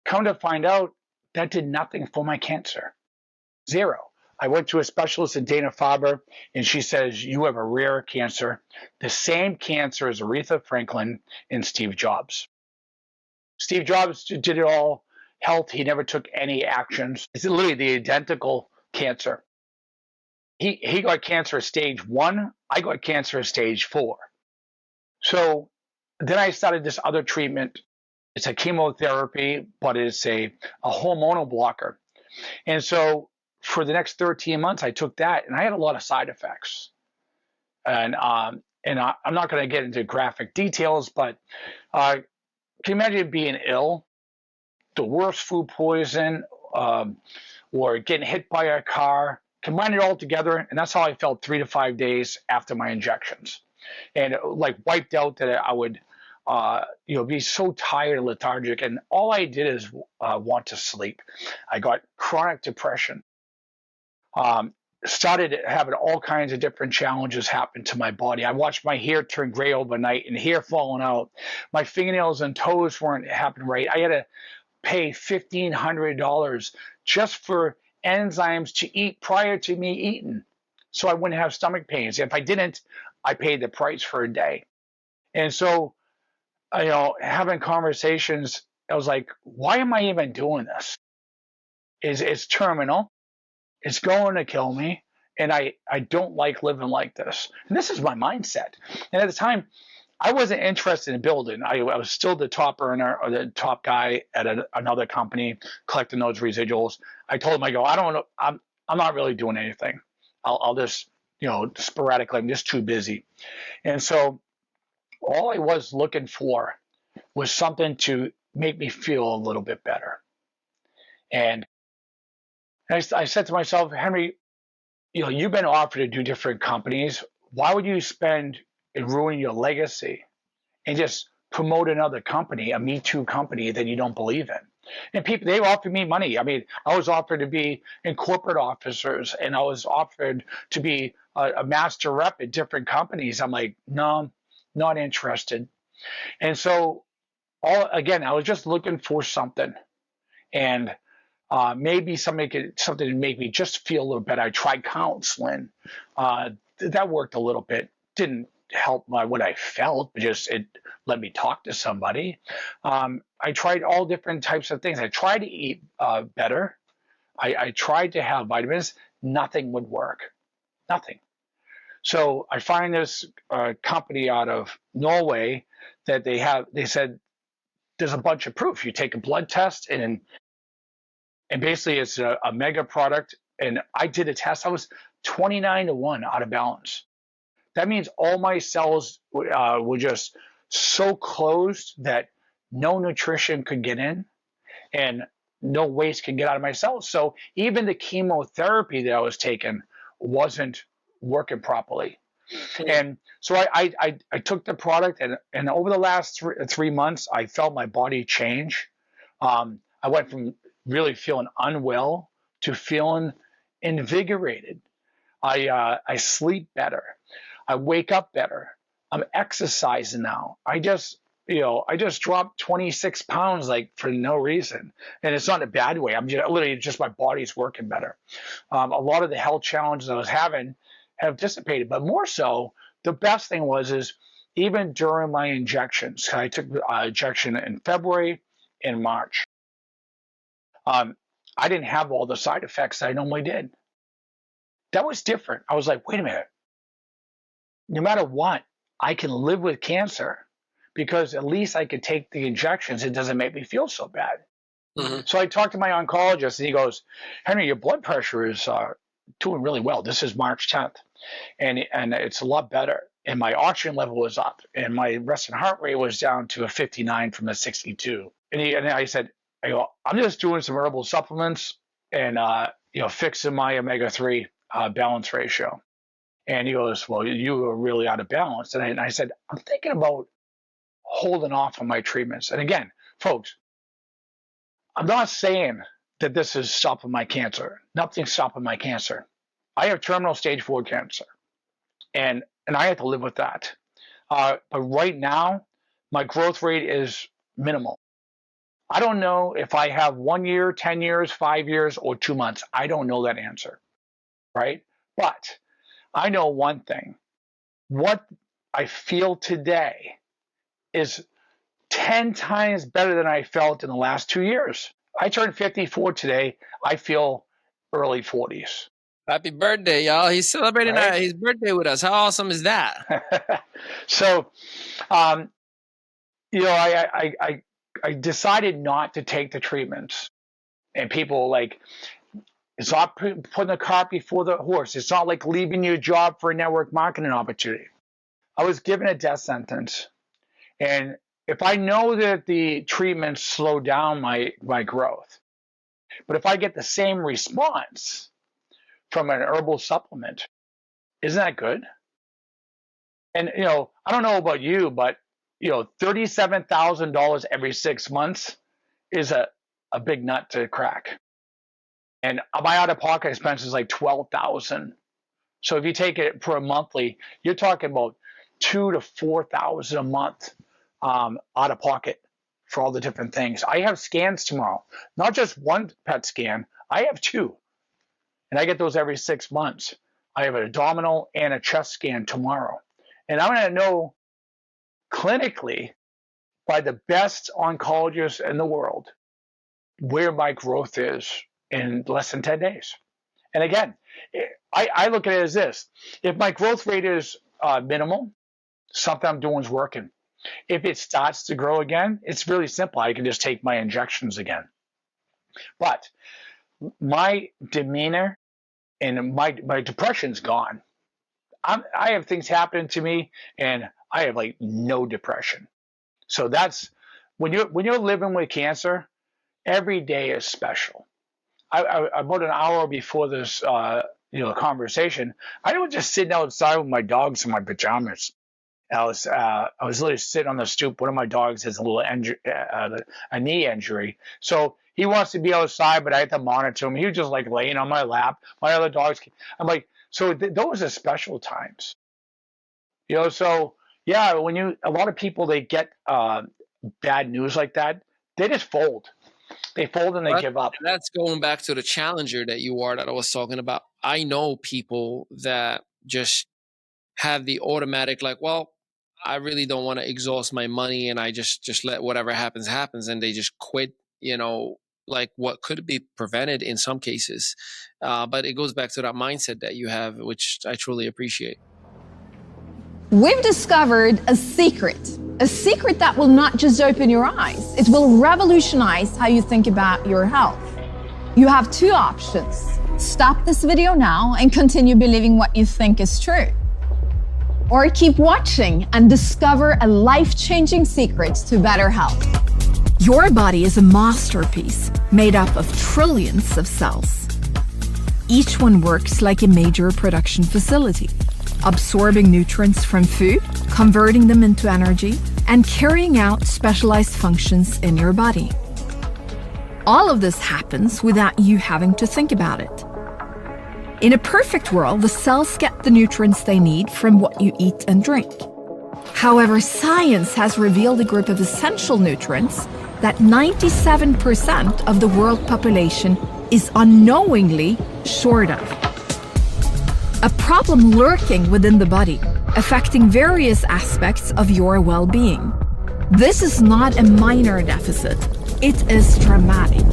Come to find out, that did nothing for my cancer. 0. I went to a specialist in Dana-Farber, and she says, you have a rare cancer, the same cancer as Aretha Franklin and Steve Jobs. Steve Jobs did it all health. He never took any actions. It's literally the identical cancer. He got cancer at stage 1. I got cancer at stage 4. So then I started this other treatment. It's a chemotherapy, but it's a hormonal blocker. And so for the next 13 months, I took that, and I had a lot of side effects. And I'm not going to get into graphic details, but can you imagine being ill, the worst food poison, or getting hit by a car, combine it all together, and that's how I felt 3 to 5 days after my injections. And like wiped out that I would be so tired and lethargic, and all I did is want to sleep. I got chronic depression. Started having all kinds of different challenges happen to my body. I watched my hair turn gray overnight and hair falling out. My fingernails and toes weren't happening right. I had to pay $1,500 just for enzymes to eat prior to me eating, so I wouldn't have stomach pains. If I didn't, I paid the price for a day. And so, having conversations, I was like, why am I even doing this? It's terminal. It's going to kill me. And I don't like living like this. And this is my mindset. And at the time, I wasn't interested in building. I was still the top earner, or the top guy at another company collecting those residuals. I told him, I go, I don't know. I'm not really doing anything. I'll just, sporadically, I'm just too busy. And so all I was looking for was something to make me feel a little bit better. And I said to myself, Henry, you've been offered to do different companies. Why would you spend and ruin your legacy and just promote another company, a Me Too company that you don't believe in? And people, they offered me money. I mean, I was offered to be in corporate officers, and I was offered to be a master rep at different companies. I'm like, no, not interested. And so, I was just looking for something, and maybe something to make me just feel a little better. I tried counseling. That worked a little bit. Didn't help what I felt, but just it let me talk to somebody. I tried all different types of things. I tried to eat better. I tried to have vitamins. nothing would work. Nothing. So I find this company out of Norway that they said there's a bunch of proof. You take a blood test and basically it's a mega product. And I did a test. I was 29-1 out of balance. That means all my cells were just so closed that no nutrition could get in and no waste could get out of my cells. So even the chemotherapy that I was taking wasn't working properly. And so I took the product, and over the last 3 months, I felt my body change. I went from really feeling unwell to feeling invigorated. I sleep better. I wake up better. I'm exercising now. I just dropped 26 pounds like for no reason. And it's not in a bad way. I'm just literally just my body's working better. A lot of the health challenges I was having have dissipated, but more so, the best thing is even during my injections, I took injection in February and March. I didn't have all the side effects I normally did. That was different. I was like, wait a minute. No matter what, I can live with cancer because at least I could take the injections. It doesn't make me feel so bad. Mm-hmm. So I talked to my oncologist, and he goes, Henry, your blood pressure is doing really well. This is March 10th, and it's a lot better. And my oxygen level was up, and my resting heart rate was down to a 59 from a 62. And I said, I'm just doing some herbal supplements and fixing my omega-3 balance ratio. And he goes, well, you are really out of balance. And I said, I'm thinking about holding off on my treatments. And again, folks, I'm not saying that this is stopping my cancer. Nothing's stopping my cancer. I have terminal stage 4 cancer, and I have to live with that. But right now, my growth rate is minimal. I don't know if I have 1 year, 10 years, 5 years, or 2 months. I don't know that answer, right? But I know one thing. What I feel today is 10 times better than I felt in the last 2 years. I turned 54 today. I feel early 40s. Happy birthday, y'all. He's celebrating his birthday with us. How awesome is that? So, I decided not to take the treatments. And people it's not putting the cart before the horse. It's not like leaving your job for a network marketing opportunity. I was given a death sentence. And if I know that the treatments slow down my growth, but if I get the same response from an herbal supplement, isn't that good? And, I don't know about you, but, $37,000 every 6 months is a big nut to crack. And my out-of-pocket expense is like $12,000. So if you take it for a monthly, you're talking about $2,000 to $4,000 a month out of pocket for all the different things. I have scans tomorrow, not just one PET scan. I have 2, and I get those every 6 months. I have an abdominal and a chest scan tomorrow, and I'm going to know clinically by the best oncologists in the world where my growth is in less than 10 days. And again, I look at it as this. If my growth rate is minimal, something I'm doing is working. If it starts to grow again, it's really simple. I can just take my injections again. But my demeanor and my depression's gone. I have things happening to me, and I have no depression. So that's when you're living with cancer, every day is special. About an hour before this conversation, I was just sitting outside with my dogs in my pajamas. I was literally sitting on the stoop. One of my dogs has a little a knee injury, so he wants to be outside, but I have to monitor him. He was just laying on my lap. My other dogs, I'm like, so those are special times, So yeah, a lot of people, they get bad news like that, they just fold. They fold and they give up. That's going back to the challenger that I was talking about. I know people that just have the automatic, well, I really don't want to exhaust my money, and I just let whatever happens, and they just quit, like what could be prevented in some cases. But it goes back to that mindset that you have, which I truly appreciate. We've discovered a secret that will not just open your eyes, it will revolutionize how you think about your health. You have two options. Stop this video now and continue believing what you think is true. Or keep watching and discover a life-changing secret to better health. Your body is a masterpiece made up of trillions of cells. Each one works like a major production facility, absorbing nutrients from food, converting them into energy, and carrying out specialized functions in your body. All of this happens without you having to think about it. In a perfect world, the cells get the nutrients they need from what you eat and drink. However, science has revealed a group of essential nutrients that 97% of the world population is unknowingly short of. A problem lurking within the body, affecting various aspects of your well-being. This is not a minor deficit, it is dramatic.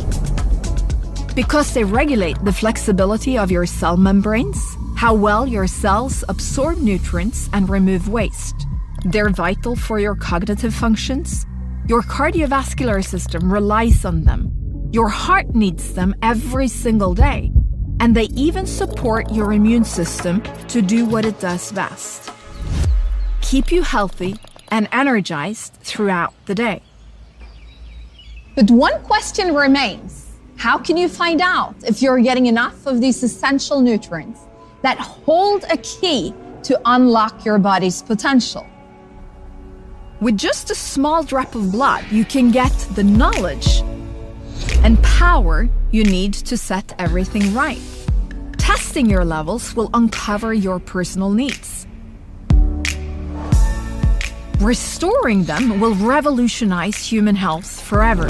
Because they regulate the flexibility of your cell membranes, how well your cells absorb nutrients and remove waste. They're vital for your cognitive functions. Your cardiovascular system relies on them. Your heart needs them every single day. And they even support your immune system to do what it does best. Keep you healthy and energized throughout the day. But one question remains. How can you find out if you're getting enough of these essential nutrients that hold a key to unlock your body's potential? With just a small drop of blood, you can get the knowledge and power you need to set everything right. Testing your levels will uncover your personal needs. Restoring them will revolutionize human health forever.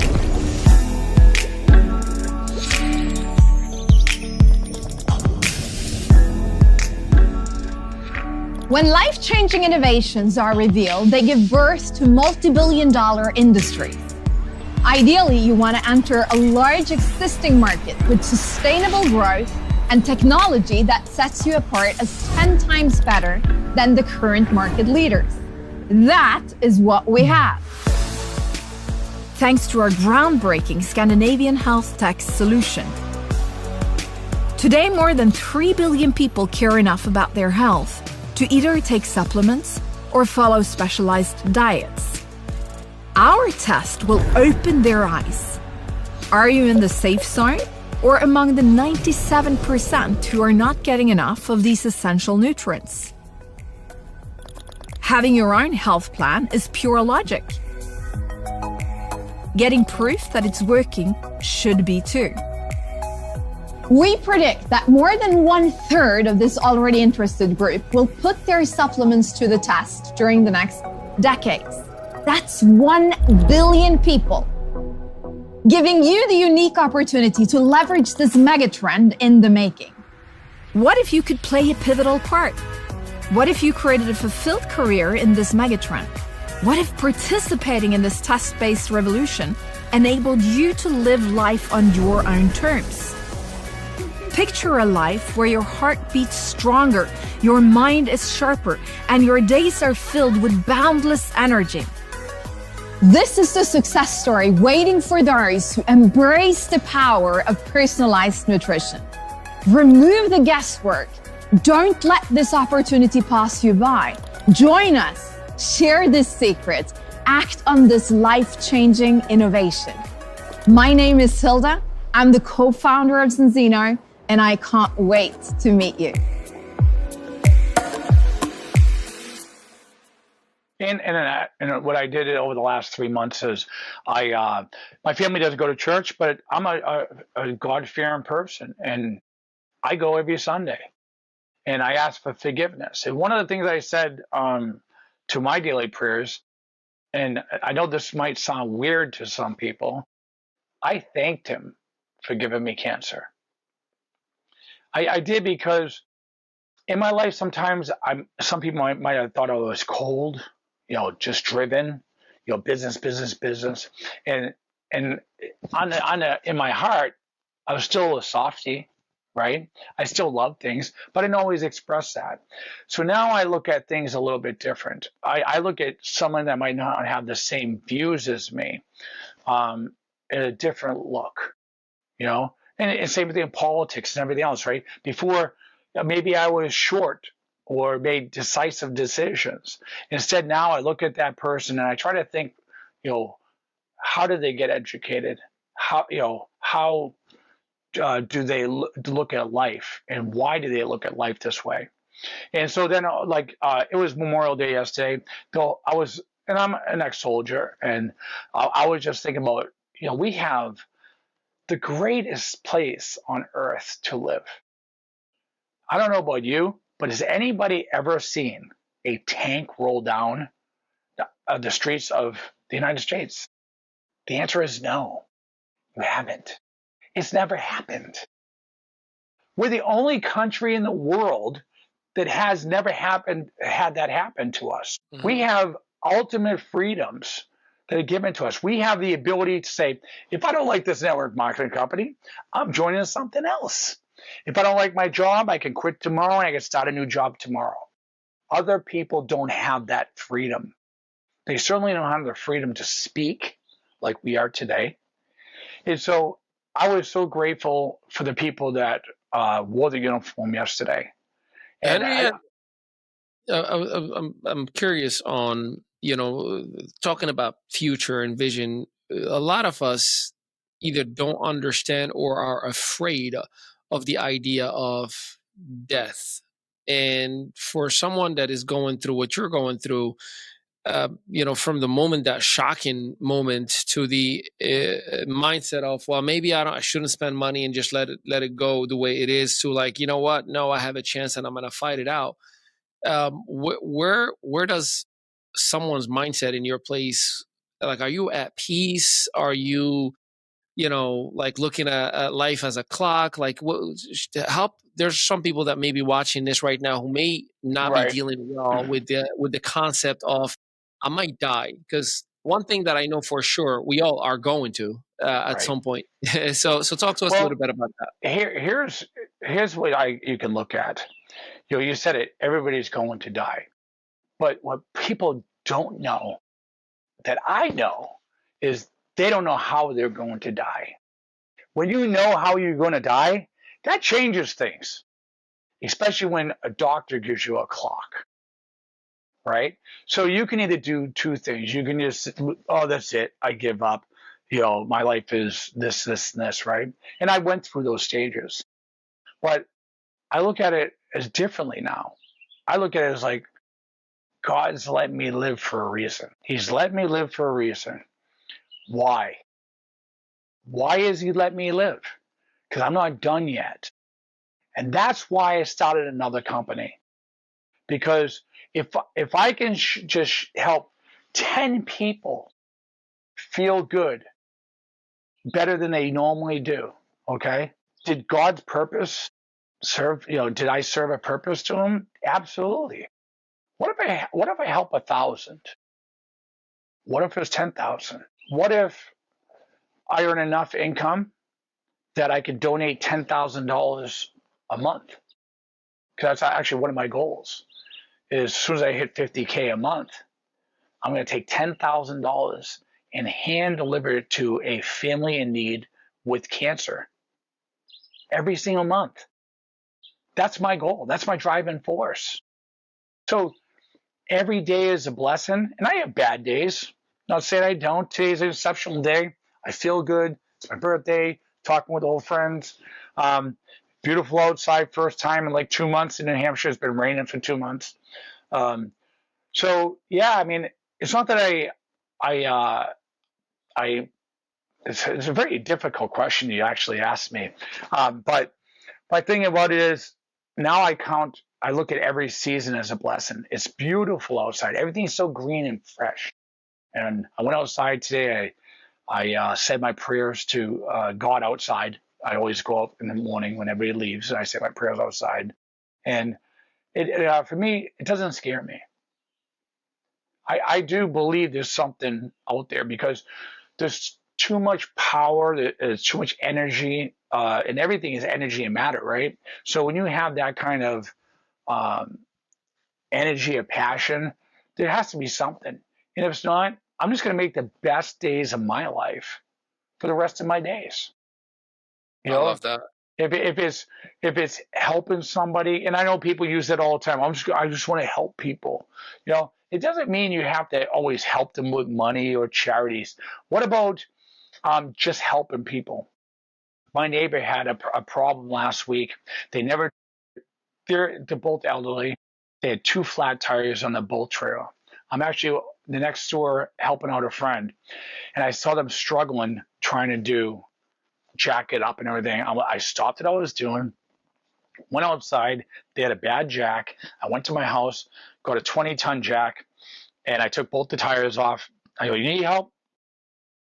When life-changing innovations are revealed, they give birth to multi-billion-dollar industries. Ideally, you want to enter a large existing market with sustainable growth and technology that sets you apart as 10 times better than the current market leaders. That is what we have. Thanks to our groundbreaking Scandinavian health tech solution. Today, more than 3 billion people care enough about their health to either take supplements or follow specialized diets. Our test will open their eyes. Are you in the safe zone or among the 97% who are not getting enough of these essential nutrients? Having your own health plan is pure logic. Getting proof that it's working should be too. We predict that more than 1/3 of this already interested group will put their supplements to the test during the next decades. That's 1 billion people, giving you the unique opportunity to leverage this megatrend in the making. What if you could play a pivotal part? What if you created a fulfilled career in this megatrend? What if participating in this test-based revolution enabled you to live life on your own terms? Picture a life where your heart beats stronger, your mind is sharper, and your days are filled with boundless energy. This is the success story waiting for those who embrace the power of personalized nutrition. Remove the guesswork. Don't let this opportunity pass you by. Join us. Share this secret. Act on this life-changing innovation. My name is Hilda. I'm the co-founder of Zenzino, and I can't wait to meet you. And what I did over the last 3 months is my family doesn't go to church, but I'm a God-fearing person, and I go every Sunday, and I ask for forgiveness. And one of the things I said to my daily prayers, and I know this might sound weird to some people, I thanked him for giving me cancer. I did because in my life sometimes some people might have thought I was cold, just driven, business. And And in my heart, I was still a softie, right? I still love things, but I didn't always express that. So now I look at things a little bit different. I look at someone that might not have the same views as me, in a different look, and same thing in politics and everything else, right? Before, maybe I was short or made decisive decisions. Instead, now I look at that person and I try to think, how did they get educated? How do they look at life, and why do they look at life this way? And so then, it was Memorial Day yesterday. So and I'm an ex-soldier, and I was just thinking about, we have the greatest place on earth to live. I don't know about you, but has anybody ever seen a tank roll down the streets of the United States? The answer is no, you haven't. It's never happened. We're the only country in the world that has never had that happen to us. Mm-hmm. We have ultimate freedoms that are given to us. We have the ability to say, if I don't like this network marketing company, I'm joining something else. If I don't like my job, I can quit tomorrow and I can start a new job tomorrow. Other people don't have that freedom. They certainly don't have the freedom to speak like we are today. And so I was so grateful for the people that wore the uniform yesterday. And Henry, I'm curious on, talking about future and vision. A lot of us either don't understand or are afraid of the idea of death. And for someone that is going through what you're going through, from the moment, that shocking moment, to the mindset of, well, maybe I shouldn't spend money and just let it go the way it is, to like, you know what? No, I have a chance and I'm going to fight it out. Where does someone's mindset in your place? Like, are you at peace? Are you, like looking at life as a clock? Like, what help? There's some people that may be watching this right now who may not be dealing well with the concept of, I might die. Because one thing that I know for sure, we all are going to at some point. So talk to us a little bit about that. Here's what you can look at. You said it, everybody's going to die. But what people don't know, that I know, is they don't know how they're going to die. When you know how you're going to die, that changes things, especially when a doctor gives you a clock, right? So you can either do two things. You can just, oh, that's it, I give up. My life is this, and this, right? And I went through those stages. But I look at it as differently now. I look at it as like, God's let me live for a reason. He's let me live for a reason. Why? Why is he let me live? Because I'm not done yet. And that's why I started another company. Because if I can just help 10 people feel good, better than they normally do, okay? Did God's purpose serve, did I serve a purpose to him? Absolutely. What if I help 1,000? What if it's 10,000? What if I earn enough income that I could donate $10,000 a month? Because that's actually one of my goals. Is as soon as I hit 50K a month, I'm going to take $10,000 and hand deliver it to a family in need with cancer every single month. That's my goal. That's my driving force. So every day is a blessing, and I have bad days. Not saying I don't. Today's an exceptional day. I feel good. It's my birthday. Talking with old friends. Beautiful outside. First time in like 2 months in New Hampshire. It's been raining for 2 months. So yeah, I mean, it's not that it's a very difficult question you actually asked me. But my thing about it is, now I look at every season as a blessing. It's beautiful outside. Everything's so green and fresh. And I went outside today. I said my prayers to God outside. I always go out in the morning when everybody leaves, and I say my prayers outside. And for me, it doesn't scare me. I do believe there's something out there, because there's too much power, there's too much energy, and everything is energy and matter, right? So when you have that kind of energy or passion, there has to be something. And if it's not, I'm just going to make the best days of my life for the rest of my days. You I know, love that. if it's helping somebody, and I know people use it all the time. I just want to help people. You know, it doesn't mean you have to always help them with money or charities. What about just helping people? My neighbor had a problem last week. They're both elderly. They had 2 flat tires on the bolt trailer. I'm actually the next door helping out a friend, and I saw them struggling trying to jack it up and everything. I stopped what I was doing, went outside. They had a bad jack. I went to my house, got a 20-ton jack, and I took both the tires off. I go, you need help?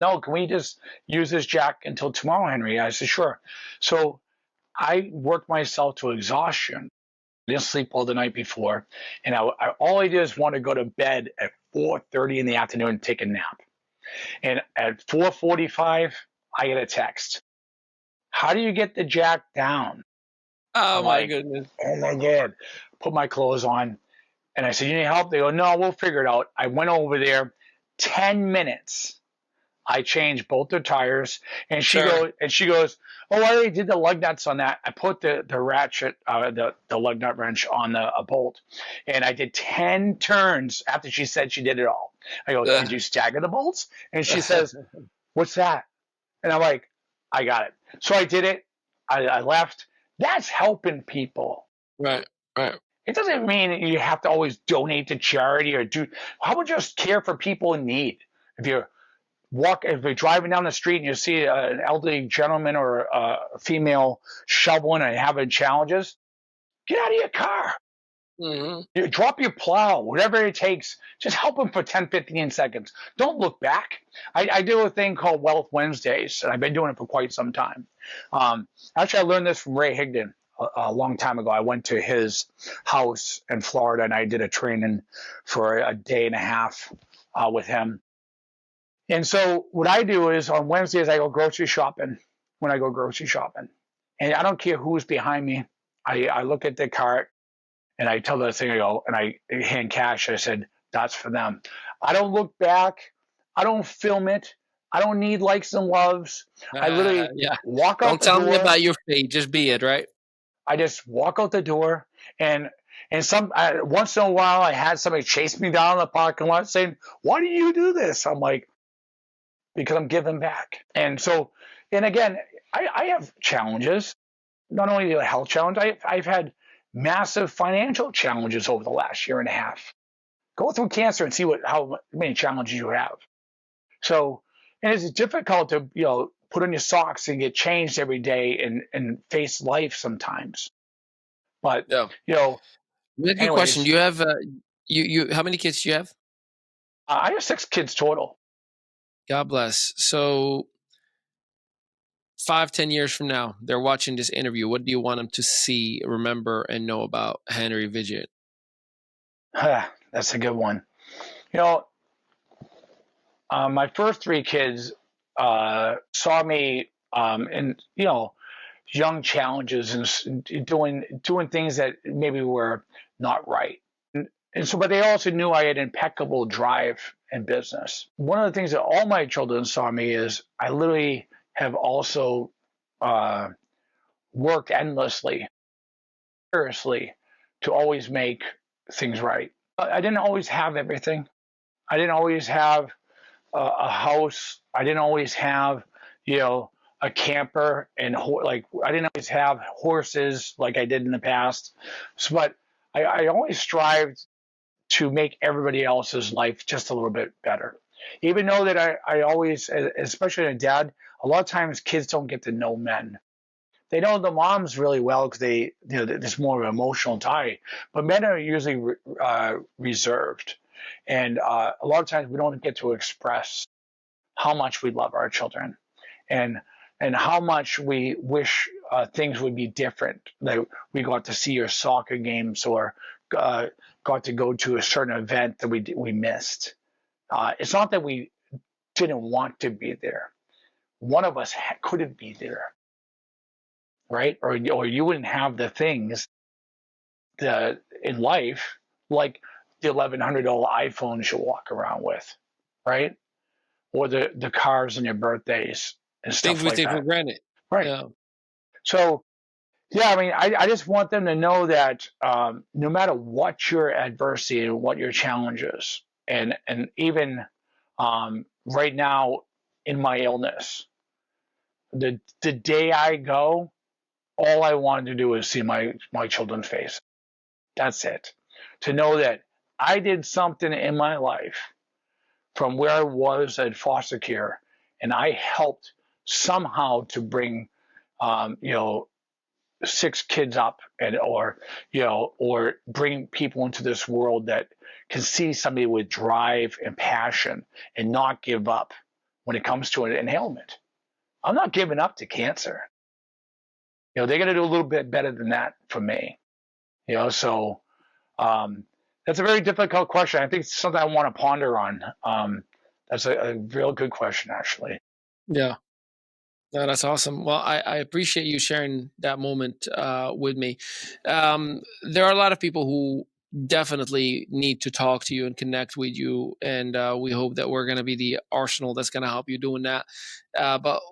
No, can we just use this jack until tomorrow, Henry? I said, sure. So I worked myself to exhaustion. I didn't sleep all the night before, and all I did is want to go to bed at 4:30 in the afternoon and take a nap. And at 4:45, I get a text. How do you get the jack down? Oh, my goodness. Oh, my God. Put my clothes on, and I said, you need help? They go, no, we'll figure it out. I went over there, 10 minutes. I changed both the tires, and she goes, oh, I already did the lug nuts on that. I put the ratchet, the lug nut wrench on a bolt, and I did 10 turns after she said she did it all. I go, did you stagger the bolts? And she says, what's that? And I'm like, I got it. So I did it. I left. That's helping people. Right. It doesn't mean you have to always donate to charity or do. How about just care for people in need? If you're driving down the street and you see an elderly gentleman or a female shoveling and having challenges, get out of your car. Mm-hmm. You drop your plow, whatever it takes. Just help them for 10, 15 seconds. Don't look back. I do a thing called Wealth Wednesdays, and I've been doing it for quite some time. Actually, I learned this from Ray Higdon a long time ago. I went to his house in Florida, and I did a training for a day and a half with him. And so what I do is on Wednesdays, I go grocery shopping when I go grocery shopping. And I don't care who's behind me. I look at the cart and I tell the thing, I go, and I hand cash. I said, that's for them. I don't look back. I don't film it. I don't need likes and loves. I literally walk out the door. Don't tell me about your fate. Just be it, right? I just walk out the door, and once in a while, I had somebody chase me down in the parking lot saying, why do you do this? I'm like, because I'm giving back. And so, and again, I have challenges, not only a health challenge, I've had massive financial challenges over the last year and a half. Go through cancer and see how many challenges you have. So, and it's difficult to, put on your socks and get changed every day and face life sometimes. But, Good question. You have, how many kids do you have? I have 6 kids total. God bless. So 5-10 years from now, they're watching this interview. What do you want them to see, remember, and know about Henry Vigeant? That's a good one. My first 3 kids saw me in young challenges and doing things that maybe were not right. And so, but they also knew I had impeccable drive in business. One of the things that all my children saw me is I literally have also worked endlessly, seriously, to always make things right. I didn't always have everything. I didn't always have a house. I didn't always have, a camper and I didn't always have horses like I did in the past. So, but I always strived to make everybody else's life just a little bit better. Even though that I always, especially a dad, a lot of times kids don't get to know men. They know the moms really well because there's more of an emotional tie. But men are usually reserved. And a lot of times we don't get to express how much we love our children and how much we wish things would be different. That we got to see your soccer games or got to go to a certain event that we missed. It's not that we didn't want to be there. one of us couldn't be there, right? Or you wouldn't have the things that in life, like the $1,100 iPhones you walk around with, right? Or the cars on your birthdays and Things stuff we like take for that. granted. Right. Yeah. So, yeah, I mean, I just want them to know that no matter what your adversity and what your challenge is, and even right now in my illness, the day I go, all I wanted to do is see my children's face. That's it. To know that I did something in my life from where I was at foster care, and I helped somehow to bring, you know, 6 kids up, and or bring people into this world that can see somebody with drive and passion and not give up when it comes to an ailment. I'm not giving up to cancer. They're going to do a little bit better than that for me. So that's a very difficult question. I think it's something I want to ponder on. That's a real good question, actually. Yeah. No, that's awesome. Well, I appreciate you sharing that moment with me. There are a lot of people who definitely need to talk to you and connect with you, and we hope that we're going to be the arsenal that's going to help you doing that. But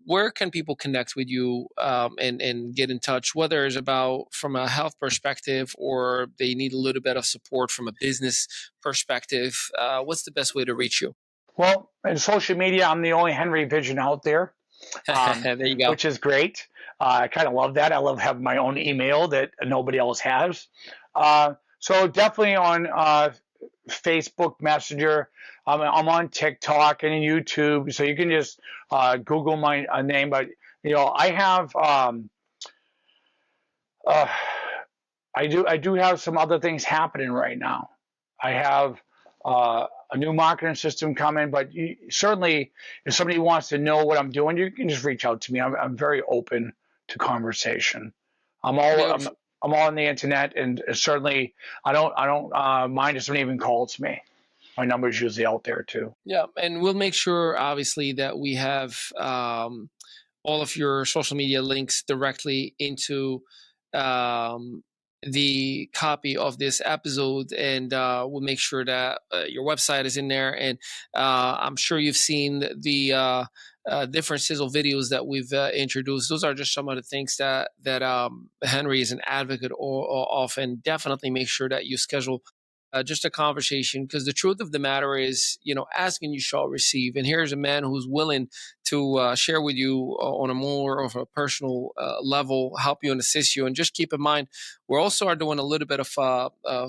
where can people connect with you and get in touch, whether it's about from a health perspective or they need a little bit of support from a business perspective? What's the best way to reach you? Well, in social media, I'm the only Henry Vigeant out there, There you go. which is great. I kind of love that. I love having my own email that nobody else has. So definitely on Facebook Messenger. I'm on TikTok and YouTube, so you can just Google my name. But I have I do have some other things happening right now. I have a new marketing system coming, but certainly if somebody wants to know what I'm doing, you can just reach out to me. I'm very open to conversation. I'm all on the internet, and certainly I don't mind if somebody even calls me. My number is usually out there too. Yeah, and we'll make sure, obviously, that we have all of your social media links directly into the copy of this episode, and we'll make sure that your website is in there. And I'm sure you've seen the different sizzle videos that we've introduced. Those are just some of the things that Henry is an advocate of, and definitely make sure that you schedule just a conversation, because the truth of the matter is, asking you shall receive. And here's a man who's willing to share with you on a more of a personal level, help you and assist you. And just keep in mind, we also are doing a little bit of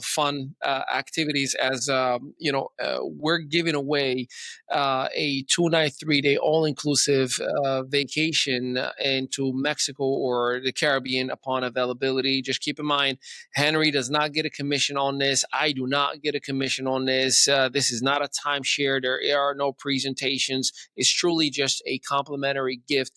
fun activities, as we're giving away a 2-night, 3-day all-inclusive vacation into Mexico or the Caribbean upon availability. Just keep in mind, Henry does not get a commission on this. I do not get a commission on this. This is not a timeshare. There are no presentations. It's truly just a complimentary gift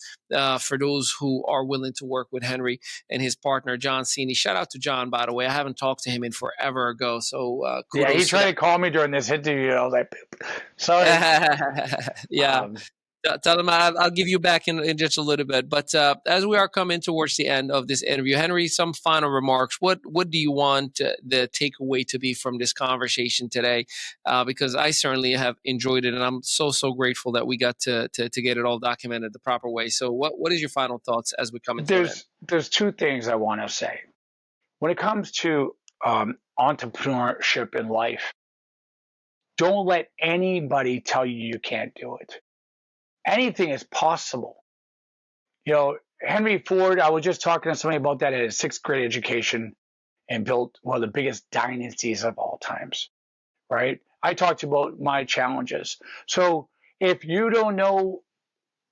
for those who are willing to work with Henry and his partner, John Cini. Shout out to John, by the way. I haven't talked to him in forever ago. So kudos. Yeah, he tried to call me during this interview. I was like, sorry. Yeah. Tell him I'll give you back in just a little bit. But as we are coming towards the end of this interview, Henry, some final remarks. What do you want the takeaway to be from this conversation today? Because I certainly have enjoyed it, and I'm so grateful that we got to get it all documented the proper way. So what is your final thoughts as we come into the end? There's 2 things I want to say. When it comes to entrepreneurship in life, don't let anybody tell you can't do it. Anything is possible. Henry Ford, I was just talking to somebody about that, at his 6th grade education, and built one of the biggest dynasties of all times, right? I talked about my challenges. So if you don't know,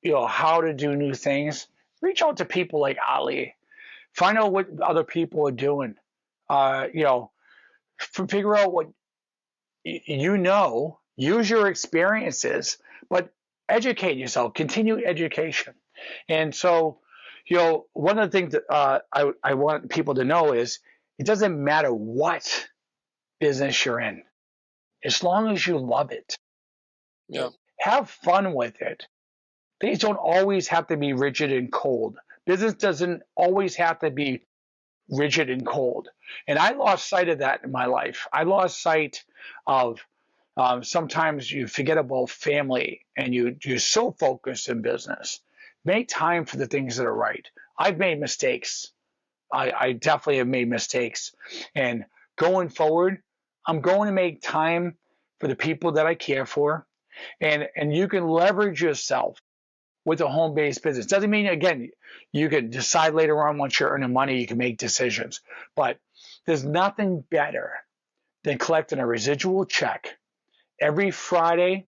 how to do new things, reach out to people like Ali. Find out what other people are doing. Figure out what use your experiences, but educate yourself, continue education. And so, one of the things that I want people to know is, it doesn't matter what business you're in, as long as you love it. Yeah. Have fun with it. Things don't always have to be rigid and cold. Business doesn't always have to be rigid and cold. And I lost sight of that in my life. I lost sight of sometimes you forget about family and you're so focused in business. Make time for the things that are right. I've made mistakes. I definitely have made mistakes. And going forward, I'm going to make time for the people that I care for. And you can leverage yourself with a home-based business. Doesn't mean, again, you can decide later on once you're earning money, you can make decisions. But there's nothing better than collecting a residual check every Friday,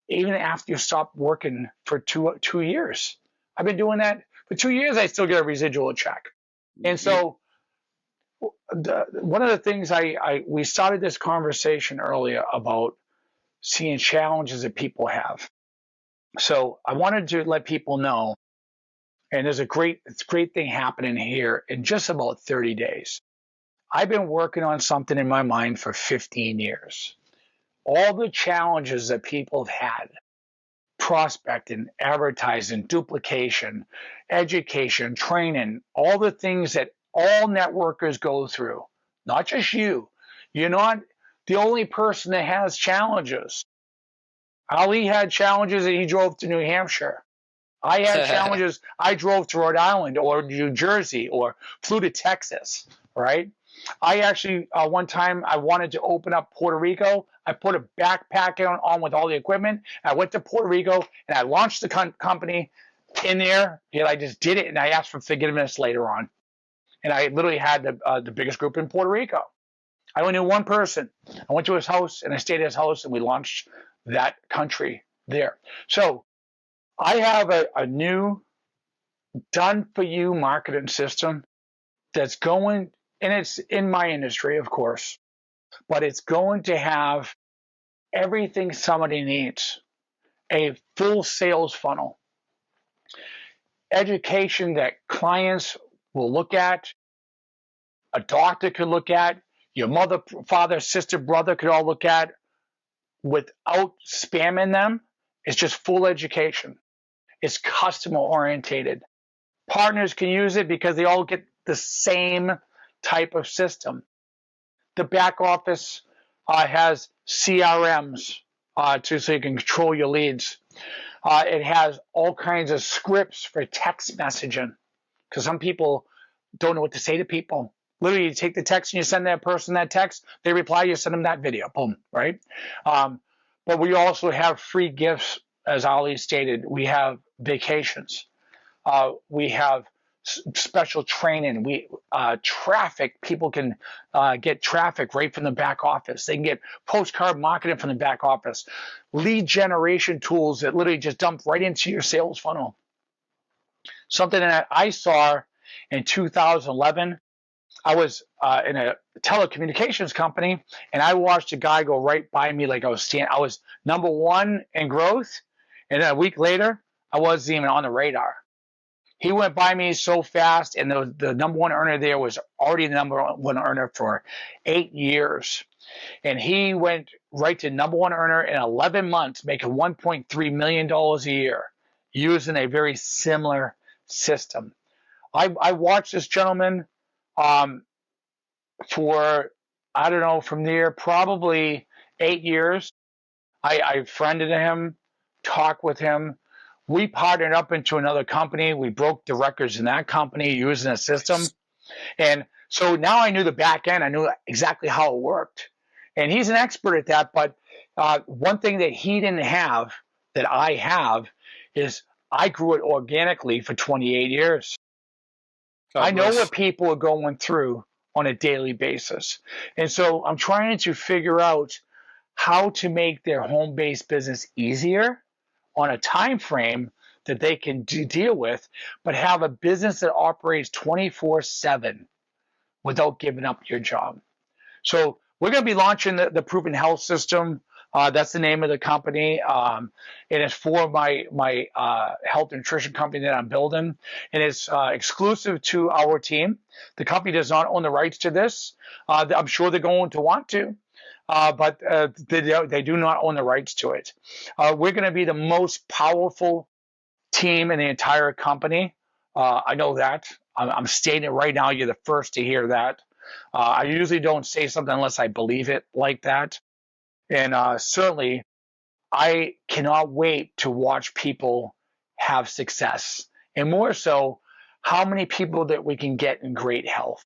even after you stop working for two years. I've been doing that for 2 years. I still get a residual check. And so one of the things we started this conversation earlier about seeing challenges that people have. So I wanted to let people know, and there's a great thing happening here in just about 30 days. I've been working on something in my mind for 15 years. All the challenges that people have had, prospecting, advertising, duplication, education, training, all the things that all networkers go through, not just you. You're not the only person that has challenges. Ali had challenges and he drove to New Hampshire. I had challenges. I drove to Rhode Island or New Jersey or flew to Texas, right? I actually, one time I wanted to open up Puerto Rico. I put a backpack on with all the equipment. I went to Puerto Rico and I launched the company in there. And I just did it and I asked for forgiveness later on. And I literally had the biggest group in Puerto Rico. I only knew one person. I went to his house and I stayed at his house and we launched that country there. So I have a new done-for-you marketing system that's going, and it's in my industry, of course, but it's going to have everything somebody needs. A full sales funnel, education that clients will look at, a doctor could look at, your mother, father, sister, brother could all look at without spamming them. It's just full education. It's customer orientated. Partners can use it because they all get the same type of system. The back office has CRMs so you can control your leads. It has all kinds of scripts for text messaging because some people don't know what to say to people. Literally, you take the text and you send that person that text. They reply, you send them that video. Boom, right? But we also have free gifts, as Ali stated. We have vacations. We have special training. Traffic. People can get traffic right from the back office. They can get postcard marketing from the back office. Lead generation tools that literally just dump right into your sales funnel. Something that I saw in 2011. I was in a telecommunications company, and I watched a guy go right by me like I was number one in growth, and then a week later, I wasn't even on the radar. He went by me so fast, and the number one earner there was already the number one earner for 8 years. And he went right to number one earner in 11 months, making $1.3 million a year, using a very similar system. I watched this gentleman for, I don't know, from there, probably 8 years. I friended him, talked with him. We partnered up into another company. We broke the records in that company using a system. And so now I knew the back end. I knew exactly how it worked. And he's an expert at that. But one thing that he didn't have that I have is I grew it organically for 28 years. I know what people are going through on a daily basis. And so I'm trying to figure out how to make their home-based business easier on a time frame that they can deal with, but have a business that operates 24/7 without giving up your job. So we're going to be launching the Proven Health System. That's the name of the company. And it's for my health nutrition company that I'm building. And it's exclusive to our team. The company does not own the rights to this. I'm sure they're going to want to, but they do not own the rights to it. We're going to be the most powerful team and the entire company. I know that. I'm stating it right now. You're the first to hear that. I usually don't say something unless I believe it like that. And certainly, I cannot wait to watch people have success. And more so, how many people that we can get in great health.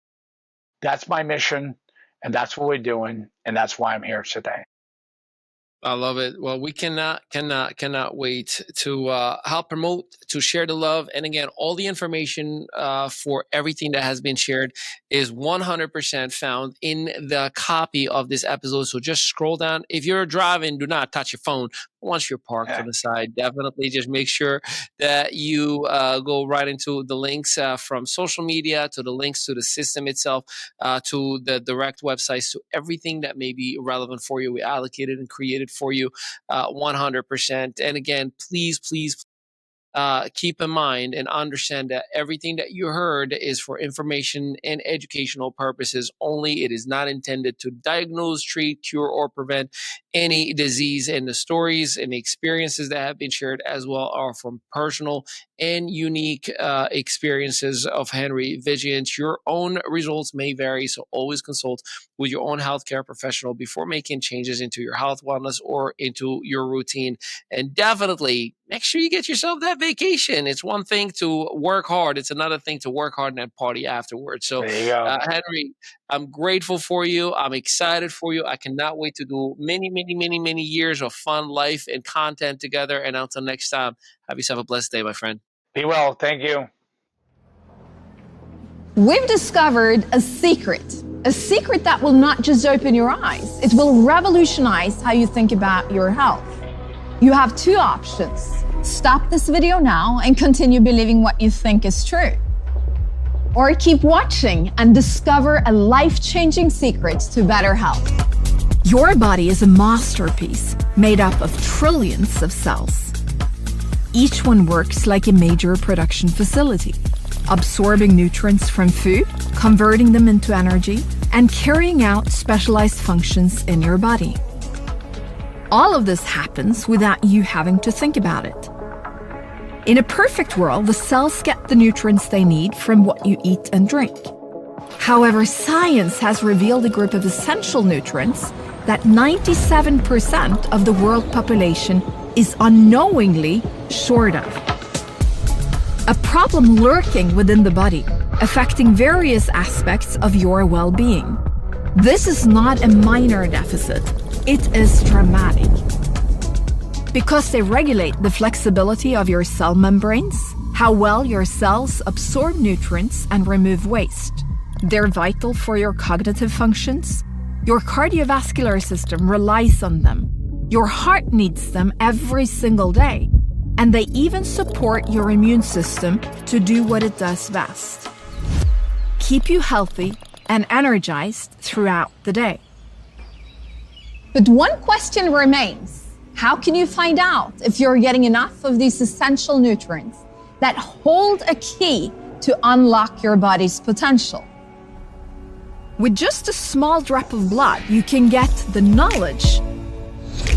That's my mission, and that's what we're doing, and that's why I'm here today. I love it. Well, we cannot wait to help promote, to share the love. And again, all the information for everything that has been shared is 100% found in the copy of this episode. So just scroll down. If you're driving, do not touch your phone. Once you're parked on the side, definitely just make sure that you go right into the links from social media to the links to the system itself, to the direct websites, to everything that may be relevant for you. We allocated and created for you 100%. And again, please keep in mind and understand that everything that you heard is for information and educational purposes only. It is not intended to diagnose, treat, cure, or prevent any disease. And the stories and the experiences that have been shared as well are from personal and unique experiences of Henry Vigeant. Your own results may vary, so always consult with your own healthcare professional before making changes into your health, wellness, or into your routine. And definitely make sure you get yourself that vacation. It's one thing to work hard. It's another thing to work hard and then party afterwards. So, There you go. Henry, I'm grateful for you. I'm excited for you. I cannot wait to do many years of fun life and content together. And until next time, have yourself a blessed day, my friend. Be well. Thank you. We've discovered a secret that will not just open your eyes, it will revolutionize how you think about your health. You have two options. Stop this video now and continue believing what you think is true. Or keep watching and discover a life-changing secret to better health. Your body is a masterpiece made up of trillions of cells. Each one works like a major production facility, absorbing nutrients from food, converting them into energy, and carrying out specialized functions in your body. All of this happens without you having to think about it. In a perfect world, the cells get the nutrients they need from what you eat and drink. However, science has revealed a group of essential nutrients that 97% of the world population is unknowingly short of. A problem lurking within the body, affecting various aspects of your well-being. This is not a minor deficit, it is dramatic. Because they regulate the flexibility of your cell membranes, how well your cells absorb nutrients and remove waste. They're vital for your cognitive functions. Your cardiovascular system relies on them. Your heart needs them every single day. And they even support your immune system to do what it does best. Keep you healthy and energized throughout the day. But one question remains. How can you find out if you're getting enough of these essential nutrients that hold a key to unlock your body's potential? With just a small drop of blood, you can get the knowledge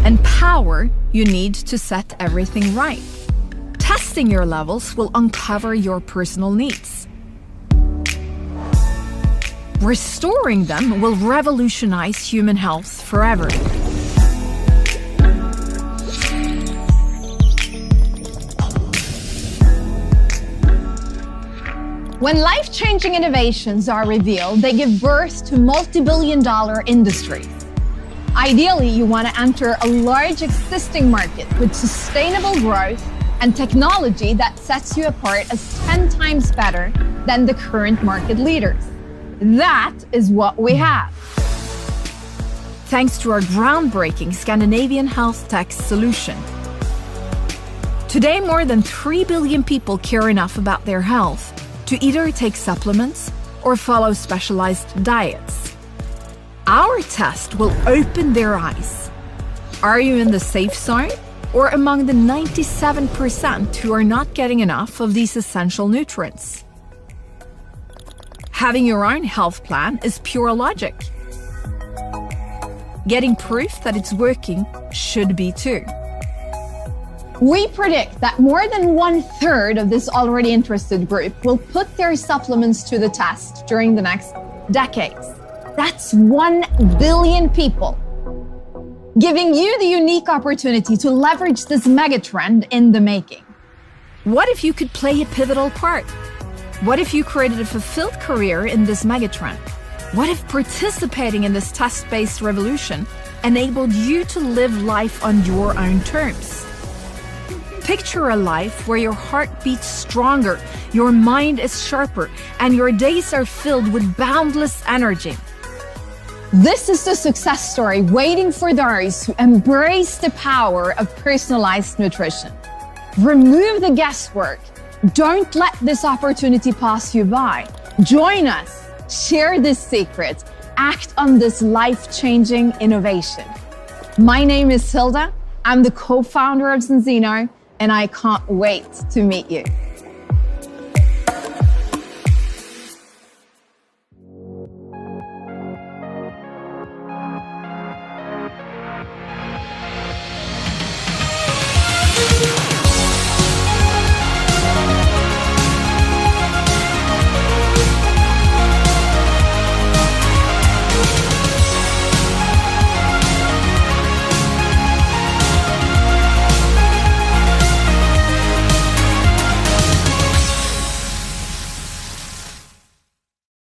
and power you need to set everything right. Testing your levels will uncover your personal needs. Restoring them will revolutionize human health forever. When life-changing innovations are revealed, they give birth to multi-billion-dollar industries. Ideally, you want to enter a large existing market with sustainable growth and technology that sets you apart as 10 times better than the current market leaders. That is what we have. Thanks to our groundbreaking Scandinavian health tech solution. Today, more than 3 billion people care enough about their health to either take supplements or follow specialized diets. Our test will open their eyes. Are you in the safe zone or among the 97% who are not getting enough of these essential nutrients? Having your own health plan is pure logic. Getting proof that it's working should be too. We predict that more than 1/3 of this already interested group will put their supplements to the test during the next decades. That's 1 billion people, giving you the unique opportunity to leverage this megatrend in the making. What if you could play a pivotal part? What if you created a fulfilled career in this megatrend? What if participating in this test-based revolution enabled you to live life on your own terms? Picture a life where your heart beats stronger, your mind is sharper, and your days are filled with boundless energy. This is the success story waiting for those who embrace the power of personalized nutrition. Remove the guesswork. Don't let this opportunity pass you by. Join us. Share this secret. Act on this life-changing innovation. My name is Hilda. I'm the co-founder of Synzino, and I can't wait to meet you.